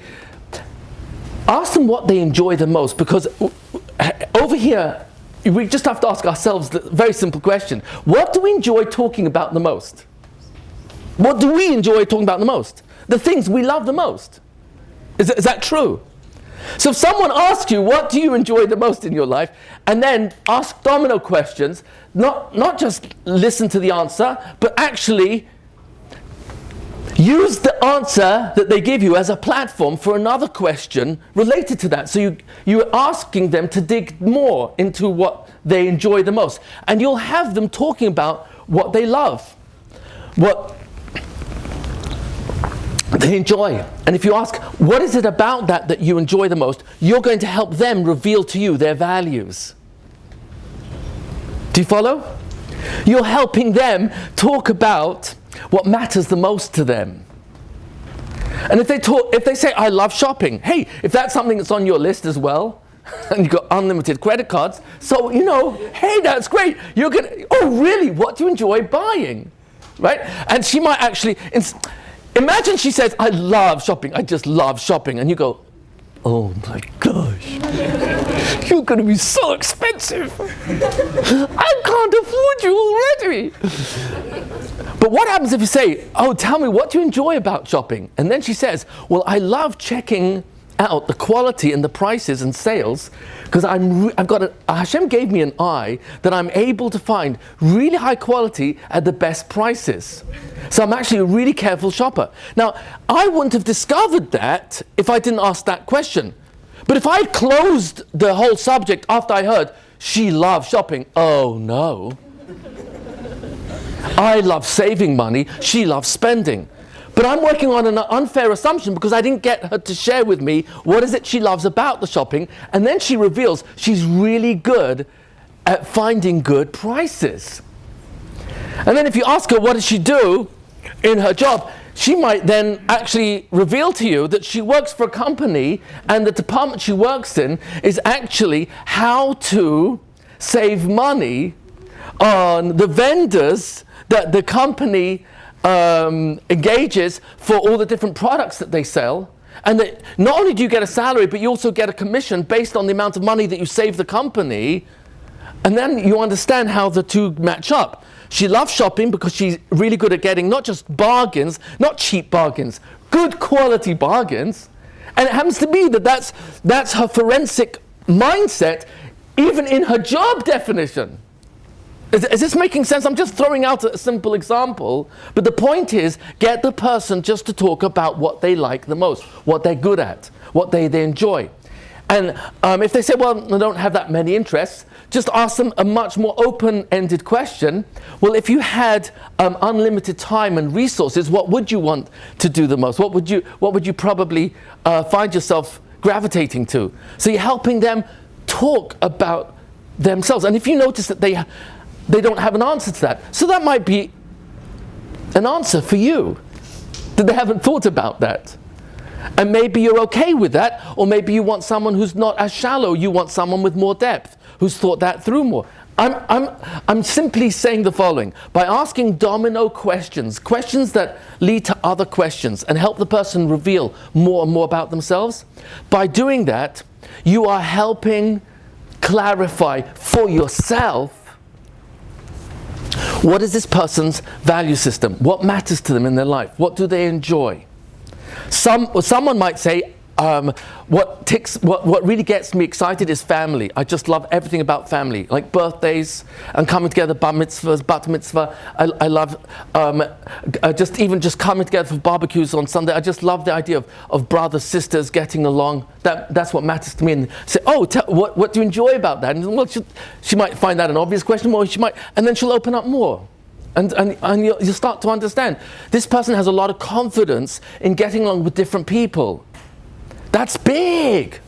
ask them what they enjoy the most, because over here, we just have to ask ourselves the very simple question. What do we enjoy talking about the most? What do we enjoy talking about the most? The things we love the most. Is that true? So if someone asks you, what do you enjoy the most in your life? And then ask domino questions, not just listen to the answer, but actually use the answer that they give you as a platform for another question related to that. So you're asking them to dig more into what they enjoy the most. And you'll have them talking about what they love, what they enjoy. And if you ask, what is it about that you enjoy the most, you're going to help them reveal to you their values. Do you follow? You're helping them talk about what matters the most to them. And if they say, I love shopping, hey, if that's something that's on your list as well, and you've got unlimited credit cards, so, hey, that's great. You're going to, oh, really? What do you enjoy buying? Right? And she might actually, imagine she says, I love shopping. I just love shopping. And you go, oh my gosh, you're going to be so expensive. I can't afford you already. But what happens if you say, oh, tell me, what do you enjoy about shopping? And then she says, well, I love checking out the quality and the prices and sales, because Hashem gave me an eye that I'm able to find really high quality at the best prices. So I'm actually a really careful shopper. Now, I wouldn't have discovered that if I didn't ask that question. But if I closed the whole subject after I heard, she loves shopping, oh no. I love saving money, she loves spending. But I'm working on an unfair assumption because I didn't get her to share with me what is it she loves about the shopping, and then she reveals she's really good at finding good prices. And then if you ask her what does she do in her job, she might then actually reveal to you that she works for a company, and the department she works in is actually how to save money on the vendors that the company engages for all the different products that they sell. And that not only do you get a salary, but you also get a commission based on the amount of money that you save the company. And then you understand how the two match up. She loves shopping because she's really good at getting not just bargains, not cheap bargains, good quality bargains. And it happens to be that that's her forensic mindset, even in her job definition. Is this making sense? I'm just throwing out a simple example, but the point is, get the person just to talk about what they like the most, what they're good at, what they enjoy. And if they say, well, I don't have that many interests, just ask them a much more open-ended question. Well, if you had unlimited time and resources, what would you want to do the most? What would you probably find yourself gravitating to? So you're helping them talk about themselves. And if you notice that they don't have an answer to that, so that might be an answer for you, that they haven't thought about that. And maybe you're okay with that, or maybe you want someone who's not as shallow, you want someone with more depth, who's thought that through more. I'm simply saying the following: by asking domino questions, questions that lead to other questions and help the person reveal more and more about themselves, by doing that, you are helping clarify for yourself what is this person's value system, what matters to them in their life, what do they enjoy. Someone might say, what really gets me excited is family. I just love everything about family, like birthdays and coming together, bar mitzvahs, bat mitzvah. I love just coming together for barbecues on Sunday. I just love the idea of brothers, sisters getting along. That's what matters to me. And say, what do you enjoy about that? And well, she might find that an obvious question, or she might, and then she'll open up more. And you'll start to understand this person has a lot of confidence in getting along with different people. That's big.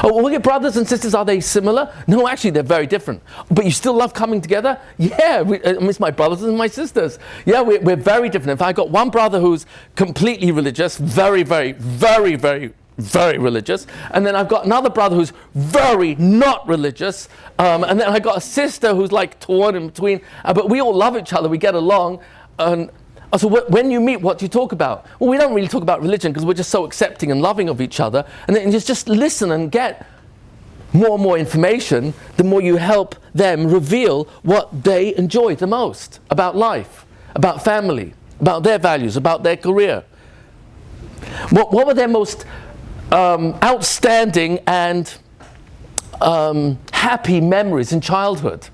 Oh, well, your brothers and sisters, are they similar? No, actually, they're very different. But you still love coming together? Yeah, it's my brothers and my sisters. Yeah, we're very different. If I got one brother who's completely religious, very, very, very, very, very religious, and then I've got another brother who's very not religious, and then I got a sister who's like torn in between, but we all love each other, we get along, and So when you meet, what do you talk about? Well, we don't really talk about religion because we're just so accepting and loving of each other. And then just listen and get more and more information, the more you help them reveal what they enjoy the most about life, about family, about their values, about their career. What were their most outstanding and happy memories in childhood?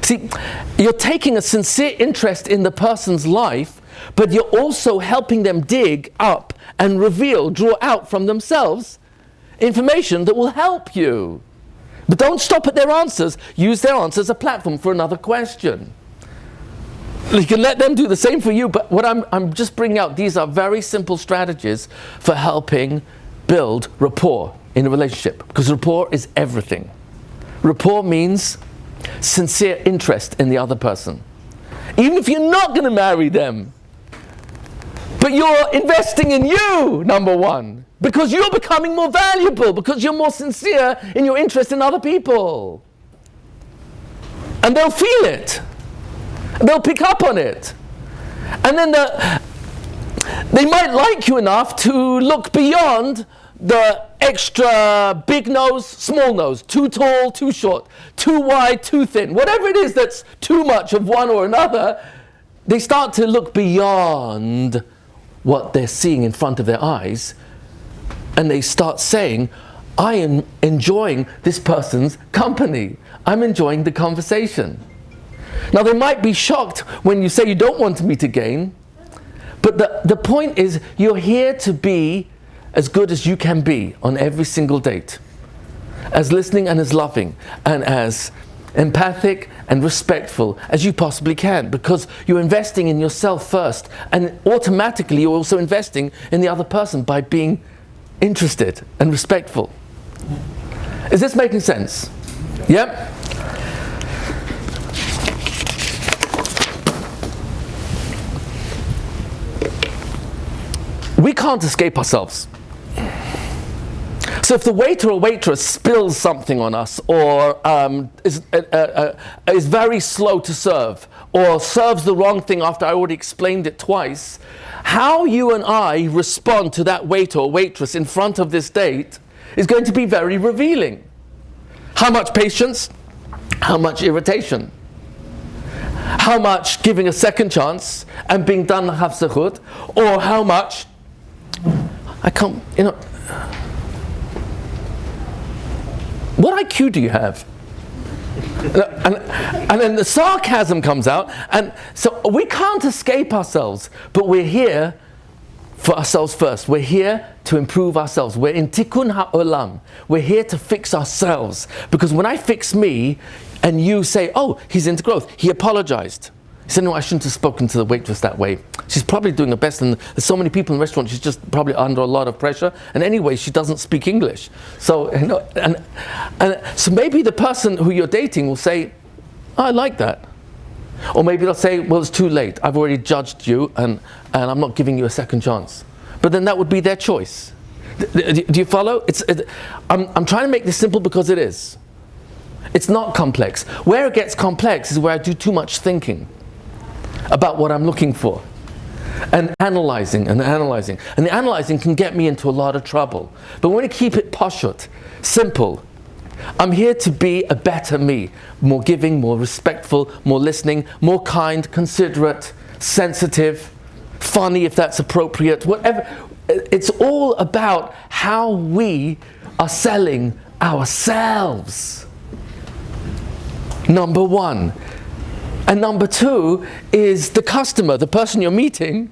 See, you're taking a sincere interest in the person's life, but you're also helping them dig up and reveal, draw out from themselves information that will help you. But don't stop at their answers. Use their answers as a platform for another question. You can let them do the same for you, but what I'm just bringing out, these are very simple strategies for helping build rapport in a relationship, because rapport is everything. Rapport means sincere interest in the other person. Even if you're not going to marry them, but you're investing in you, number one, because you're becoming more valuable, because you're more sincere in your interest in other people. And they'll feel it. They'll pick up on it. And then they might like you enough to look beyond the extra big nose, small nose, too tall, too short, too wide, too thin. Whatever it is that's too much of one or another, they start to look beyond what they're seeing in front of their eyes, and they start saying, I am enjoying this person's company. I'm enjoying the conversation. Now, they might be shocked when you say you don't want to meet again, but the point is you're here to be as good as you can be on every single date, as listening and as loving and as empathic and respectful as you possibly can, because you're investing in yourself first, and automatically you're also investing in the other person by being interested and respectful. Is this making sense? Yep. We can't escape ourselves. So if the waiter or waitress spills something on us, or is very slow to serve, or serves the wrong thing after I already explained it twice, how you and I respond to that waiter or waitress in front of this date is going to be very revealing. How much patience? How much irritation? How much giving a second chance and being done hafzachut, or how much I can't, what IQ do you have? And then the sarcasm comes out, and so we can't escape ourselves, but we're here for ourselves first. We're here to improve ourselves. We're in tikkun ha'olam. We're here to fix ourselves, because when I fix me and you say, oh, he's into growth, he apologized. He said, no, I shouldn't have spoken to the waitress that way. She's probably doing her best, and there's so many people in the restaurant, she's just probably under a lot of pressure. And anyway, she doesn't speak English. So, and so maybe the person who you're dating will say, oh, I like that. Or maybe they'll say, well, it's too late. I've already judged you, and I'm not giving you a second chance. But then that would be their choice. Do you follow? I'm trying to make this simple because it is. It's not complex. Where it gets complex is where I do too much thinking about what I'm looking for, and analyzing. And the analyzing can get me into a lot of trouble. But when we keep it pashut, simple, I'm here to be a better me, more giving, more respectful, more listening, more kind, considerate, sensitive, funny if that's appropriate, whatever. It's all about how we are selling ourselves. Number one. And number two is the customer, the person you're meeting,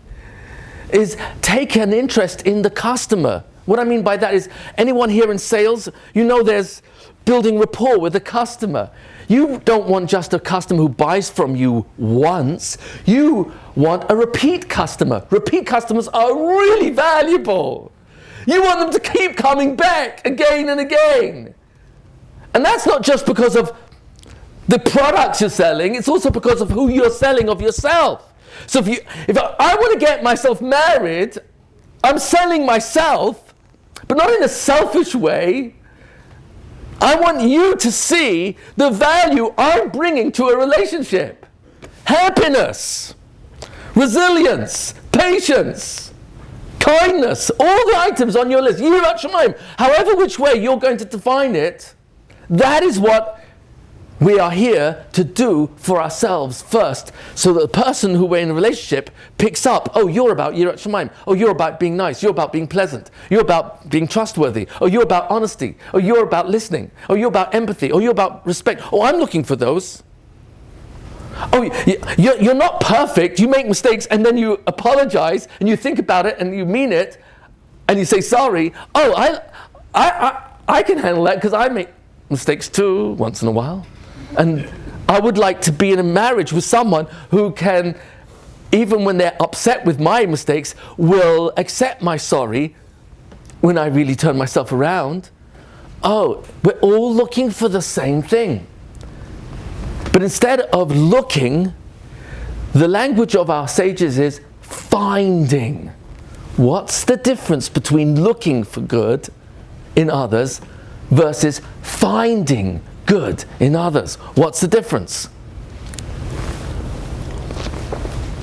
is take an interest in the customer. What I mean by that is, anyone here in sales, there's building rapport with the customer. You don't want just a customer who buys from you once. You want a repeat customer. Repeat customers are really valuable. You want them to keep coming back again and again. And that's not just because of the products you're selling, it's also because of who you're selling of yourself. So if I want to get myself married, I'm selling myself, but not in a selfish way. I want you to see the value I'm bringing to a relationship. Happiness. resilience, patience, kindness, all the items on your list, Yirat Shamayim, however which way you're going to define it, that is what we are here to do for ourselves first, so that the person who we're in a relationship picks up, oh, you're about Yirat Shamayim, oh, you're about being nice, you're about being pleasant, you're about being trustworthy, oh, you're about honesty, oh, you're about listening, oh, you're about empathy, oh, you're about respect. Oh, I'm looking for those. Oh, you're not perfect, you make mistakes, and then you apologize, and you think about it, and you mean it, and you say sorry. Oh, I can handle that because I make mistakes too, once in a while. And I would like to be in a marriage with someone who can, even when they're upset with my mistakes, will accept my sorry when I really turn myself around. Oh, we're all looking for the same thing. But instead of looking, the language of our sages is finding. What's the difference between looking for good in others versus finding good in others? What's the difference?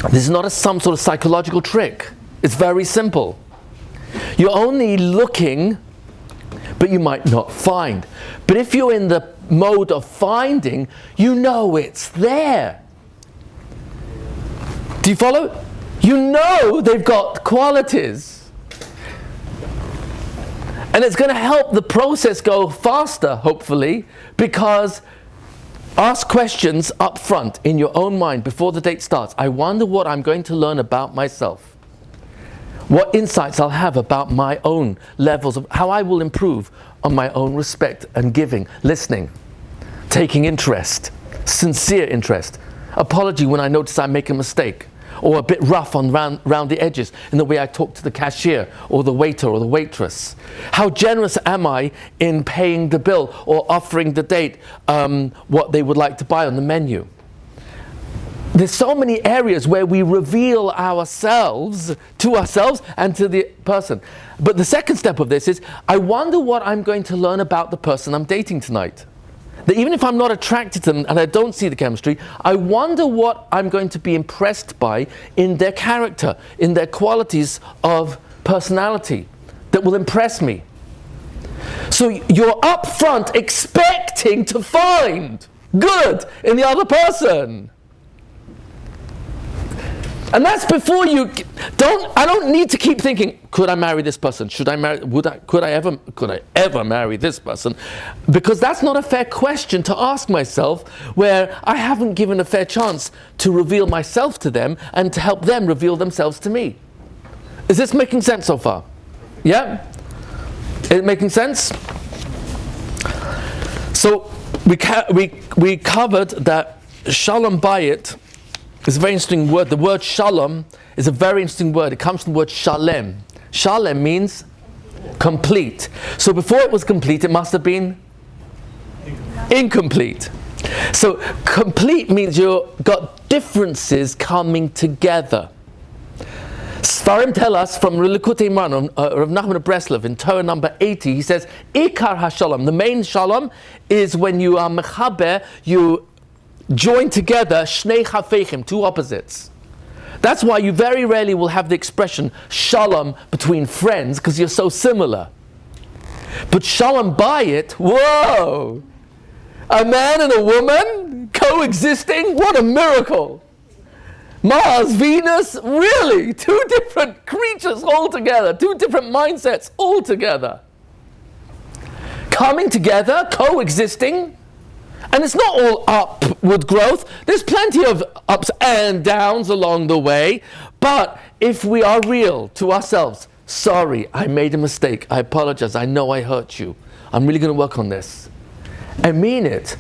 This is not some sort of psychological trick. It's very simple. You're only looking, but you might not find. But if you're in the mode of finding, you know it's there. Do you follow? You know they've got qualities. And it's going to help the process go faster, hopefully, because ask questions up front in your own mind before the date starts. I wonder what I'm going to learn about myself. What insights I'll have about my own levels of how I will improve on my own respect and giving, listening, taking interest, sincere interest, apology when I notice I make a mistake, or a bit rough on round the edges in the way I talk to the cashier or the waiter or the waitress. How generous am I in paying the bill or offering the date what they would like to buy on the menu? There's so many areas where we reveal ourselves to ourselves and to the person. But the second step of this is, I wonder what I'm going to learn about the person I'm dating tonight. That even if I'm not attracted to them and I don't see the chemistry, I wonder what I'm going to be impressed by in their character, in their qualities of personality that will impress me. So you're up front expecting to find good in the other person. And that's before I don't need to keep thinking, could I marry this person? Could I ever marry this person? Because that's not a fair question to ask myself, where I haven't given a fair chance to reveal myself to them and to help them reveal themselves to me. Is this making sense so far? Yeah? Is it making sense? So we covered that Shalom Bayit is a very interesting word. The word shalom is a very interesting word. It comes from the word shalem. Shalem means complete. So before it was complete, it must have been incomplete. So complete means you've got differences coming together. Sfarim tell us from Likutei Moharan, Rav Nachman of Breslov in Torah number 80, he says, Ikar HaShalom, the main shalom is when you are mechaber, you join together shnei chafeichim, two opposites. That's why you very rarely will have the expression shalom between friends, because you're so similar. But shalom bayit, whoa! A man and a woman coexisting, what a miracle! Mars, Venus, really, two different creatures altogether, two different mindsets altogether. Coming together, coexisting. And it's not all upward growth. There's plenty of ups and downs along the way. But if we are real to ourselves, sorry, I made a mistake. I apologize. I know I hurt you. I'm really going to work on this. I mean it.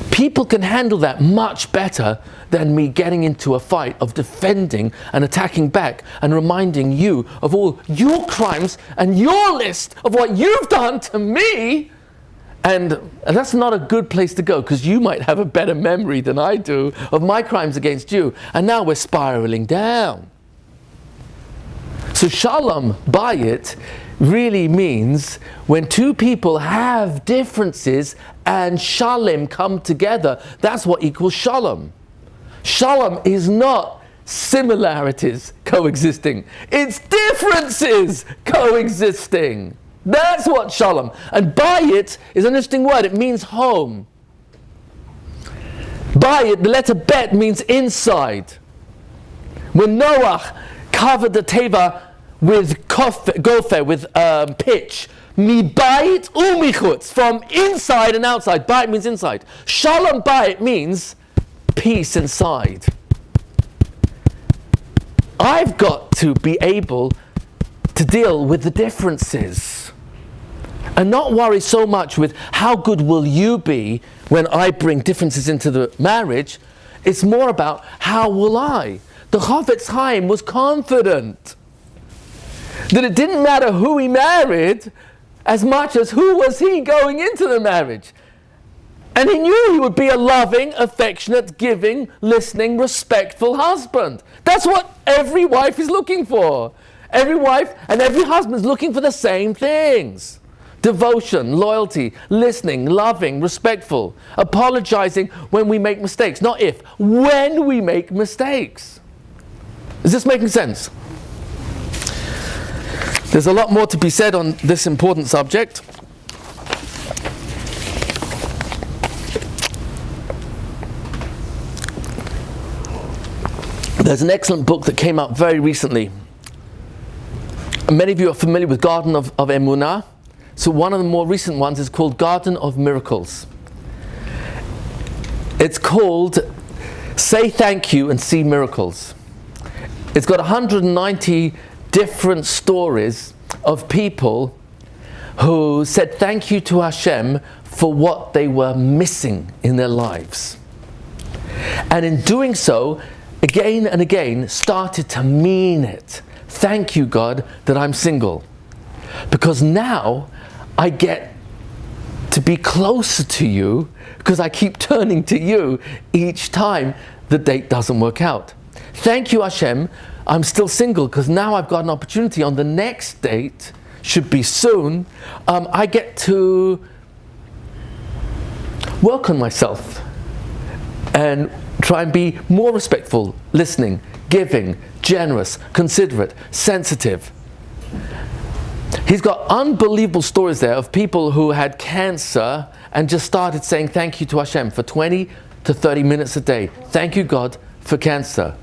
People can handle that much better than me getting into a fight of defending and attacking back and reminding you of all your crimes and your list of what you've done to me. And that's not a good place to go, because you might have a better memory than I do of my crimes against you. And now we're spiraling down. So shalom bayit really means when two people have differences and shalom come together, that's what equals shalom. Shalom is not similarities coexisting. It's differences coexisting. That's what shalom. And bayit is an interesting word. It means home. Bayit, the letter bet, means inside. When Noah covered the teva with gopher, with pitch, mi bayit umichutz, from inside and outside. Bayit means inside. Shalom bayit means peace inside. I've got to be able to deal with the differences and not worry so much with how good will you be when I bring differences into the marriage. It's more about how will I. The Chafetz Chaim was confident that it didn't matter who he married as much as who was he going into the marriage. And he knew he would be a loving, affectionate, giving, listening, respectful husband. That's what every wife is looking for. Every wife and every husband is looking for the same things. Devotion, loyalty, listening, loving, respectful, apologizing when we make mistakes. Not if, when we make mistakes. Is this making sense? There's a lot more to be said on this important subject. There's an excellent book that came out very recently. Many of you are familiar with Garden of Emunah. So one of the more recent ones is called Garden of Miracles. It's called Say Thank You and See Miracles. It's got 190 different stories of people who said thank you to Hashem for what they were missing in their lives. And in doing so, again and again, started to mean it. Thank you, God, that I'm single. Because now I get to be closer to you because I keep turning to you each time the date doesn't work out. Thank you, Hashem, I'm still single because now I've got an opportunity on the next date, should be soon, I get to work on myself and try and be more respectful, listening, giving, generous, considerate, sensitive. He's got unbelievable stories there of people who had cancer and just started saying thank you to Hashem for 20 to 30 minutes a day. Thank you, God, for cancer.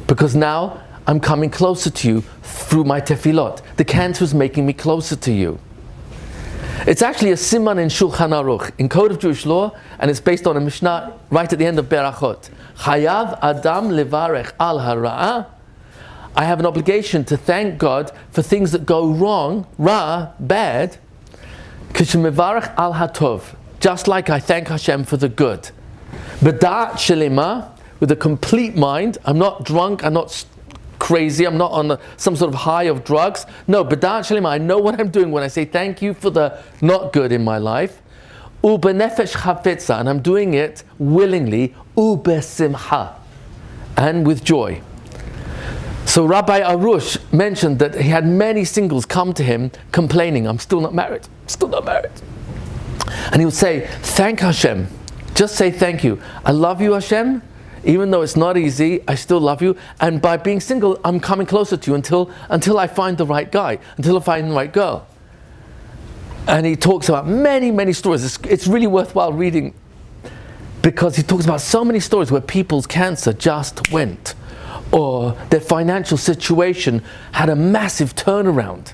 Because now I'm coming closer to you through my tefillot. The cancer is making me closer to you. It's actually a siman in Shulchan Aruch, in Code of Jewish Law, and it's based on a Mishnah right at the end of Berachot. Chayav Adam levarech al hara'ah. I have an obligation to thank God for things that go wrong, ra, bad, kishemevarech al hatov, just like I thank Hashem for the good. B'da'at shelema, with a complete mind. I'm not drunk, I'm not crazy, I'm not on some sort of high of drugs. No, b'da'at shelema, I know what I'm doing when I say thank you for the not good in my life. U'benefesh chafetza, and I'm doing it willingly, u'besimcha, and with joy. So Rabbi Arush mentioned that he had many singles come to him complaining, I'm still not married. And he would say, thank Hashem. Just say thank you. I love you, Hashem. Even though it's not easy, I still love you. And by being single, I'm coming closer to you until I find the right guy, until I find the right girl. And he talks about many, many stories. It's really worthwhile reading because he talks about so many stories where people's cancer just went, or their financial situation had a massive turnaround.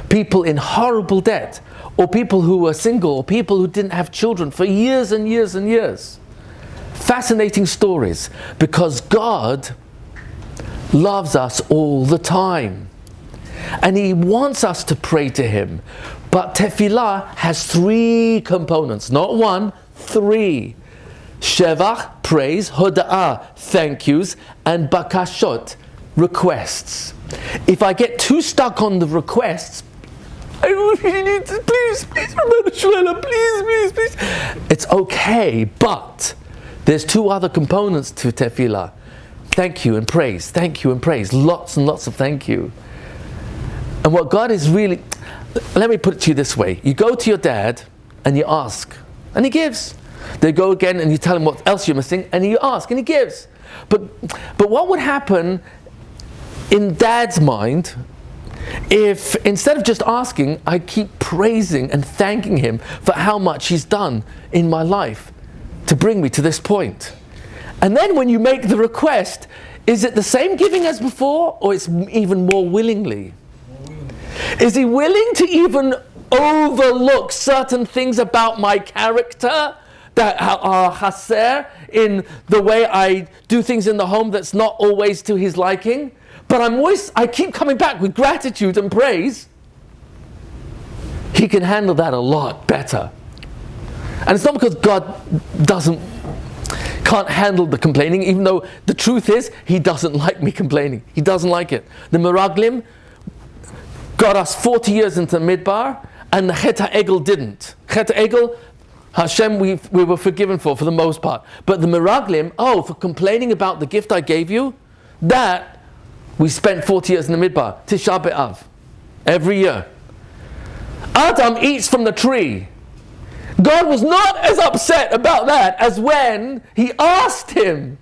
People in horrible debt, or people who were single, or people who didn't have children for years and years and years. Fascinating stories, because God loves us all the time. And He wants us to pray to Him. But tefillah has 3 components, not 1, 3. Shevach, praise, hoda'ah, thank yous, and bakashot, requests. If I get too stuck on the requests, I really need to, please, Rabbi Shmuel, please. It's okay, but there's 2 other components to tefillah. Thank you and praise, lots and lots of thank you. And what God is really, let me put it to you this way. You go to your dad and you ask, and He gives. They go again and you tell Him what else you're missing, and you ask and He gives. But what would happen in Dad's mind, if instead of just asking, I keep praising and thanking him for how much he's done in my life to bring me to this point. And then when you make the request, is it the same giving as before, or it's even more willingly? Is he willing to even overlook certain things about my character that are chaser in the way I do things in the home that's not always to his liking? But I keep coming back with gratitude and praise. He can handle that a lot better. And it's not because God can't handle the complaining, even though the truth is, he doesn't like me complaining. He doesn't like it. The Meraglim got us 40 years into Midbar, and the Chet HaEgel didn't. Chet HaEgel, Hashem, we were forgiven for the most part. But the Meraglim, for complaining about the gift I gave you, that we spent 40 years in the Midbar. Tisha B'Av. Every year. Adam eats from the tree. God was not as upset about that as when he asked him,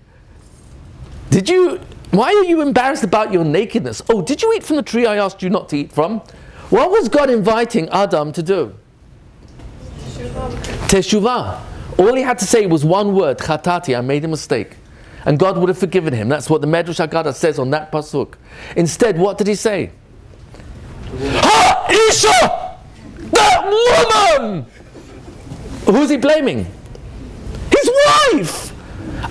why are you embarrassed about your nakedness? Oh, did you eat from the tree I asked you not to eat from? What was God inviting Adam to do? Teshuvah. All he had to say was one word, Chatati, I made a mistake. And God would have forgiven him. That's what the Medrash Haggadah says on that pasuk. Instead, what did he say? Ha! Isha! That woman! Who's he blaming? His wife!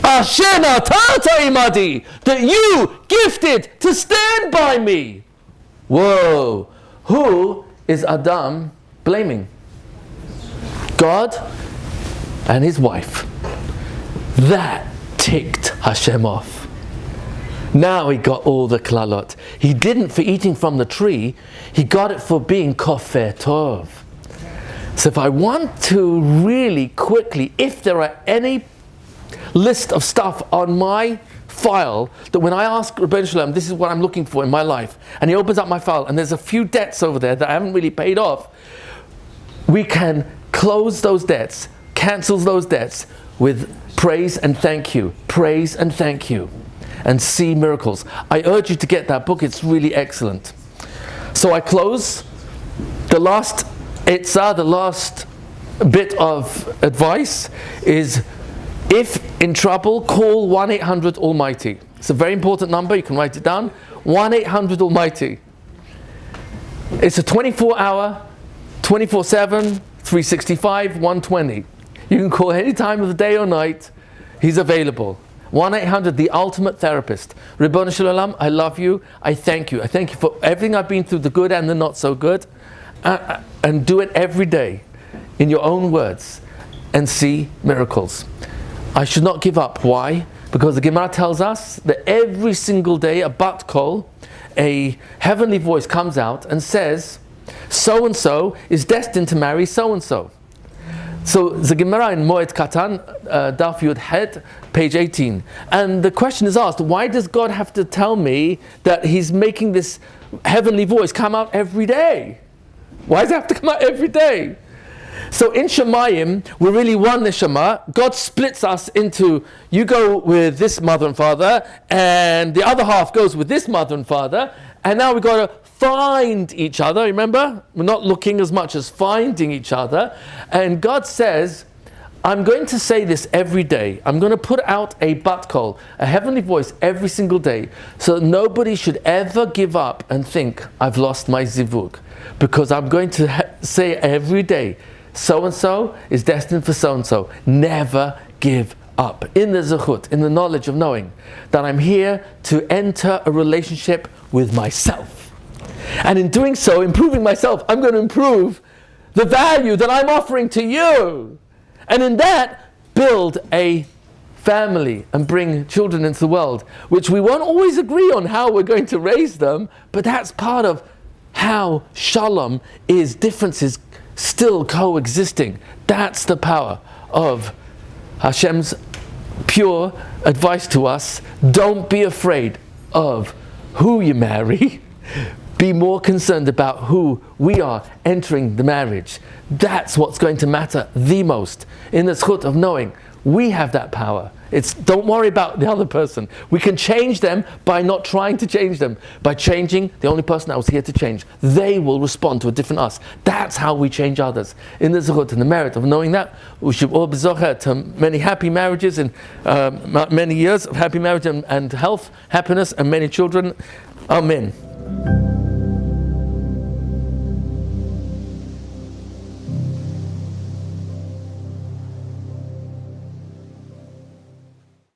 Ashena Tata Imadi! That you gifted to stand by me! Whoa! Who is Adam blaming? God and his wife. That ticked Hashem off. Now he got all the klalot. He didn't for eating from the tree, he got it for being kofer tov. So if I want to really quickly, if there are any list of stuff on my file that when I ask Rabbi Shalom, this is what I'm looking for in my life, and he opens up my file and there's a few debts over there that I haven't really paid off, we can close those debts, cancel those debts with praise and thank you, and see miracles. I urge you to get that book, it's really excellent. So I close. The last Eitzah, the last bit of advice is, if in trouble, call 1-800-ALMIGHTY. It's a very important number, you can write it down. 1-800-ALMIGHTY. It's a 24-hour, 24/7, 365, 120. You can call any time of the day or night, he's available. 1-800, the ultimate therapist. Ribbon Shalom, I love you, I thank you. I thank you for everything I've been through, the good and the not so good. And do it every day, in your own words, and see miracles. I should not give up. Why? Because the Gemara tells us that every single day, a bat kol, a heavenly voice comes out and says, so-and-so is destined to marry so-and-so. So the Gemara in Moed Katan, Daf Yud Het, page 18. And the question is asked, why does God have to tell me that he's making this heavenly voice come out every day? Why does it have to come out every day? So in Shemayim, we're really one neshama. God splits us into, you go with this mother and father, and the other half goes with this mother and father, and now we've got to find each other, remember? We're not looking as much as finding each other. And God says, I'm going to say this every day. I'm going to put out a bat kol, a heavenly voice every single day, so that nobody should ever give up and think, I've lost my zivug. Because I'm going to say every day, so-and-so is destined for so-and-so. Never give up. In the zechut, in the knowledge of knowing that I'm here to enter a relationship with myself. And in doing so, improving myself, I'm going to improve the value that I'm offering to you. And in that, build a family and bring children into the world, which we won't always agree on how we're going to raise them, but that's part of how shalom is differences still coexisting. That's the power of Hashem's pure advice to us. Don't be afraid of who you marry. Be more concerned about who we are entering the marriage. That's what's going to matter the most in the zchut of knowing We have that power. Don't worry about the other person. We can change them by not trying to change them. By changing the only person that was here to change. They will respond to a different us. That's how we change others. In the zechut and the merit of knowing that, we should all be zocher to many happy marriages and many years of happy marriage and health, happiness, and many children. Amen.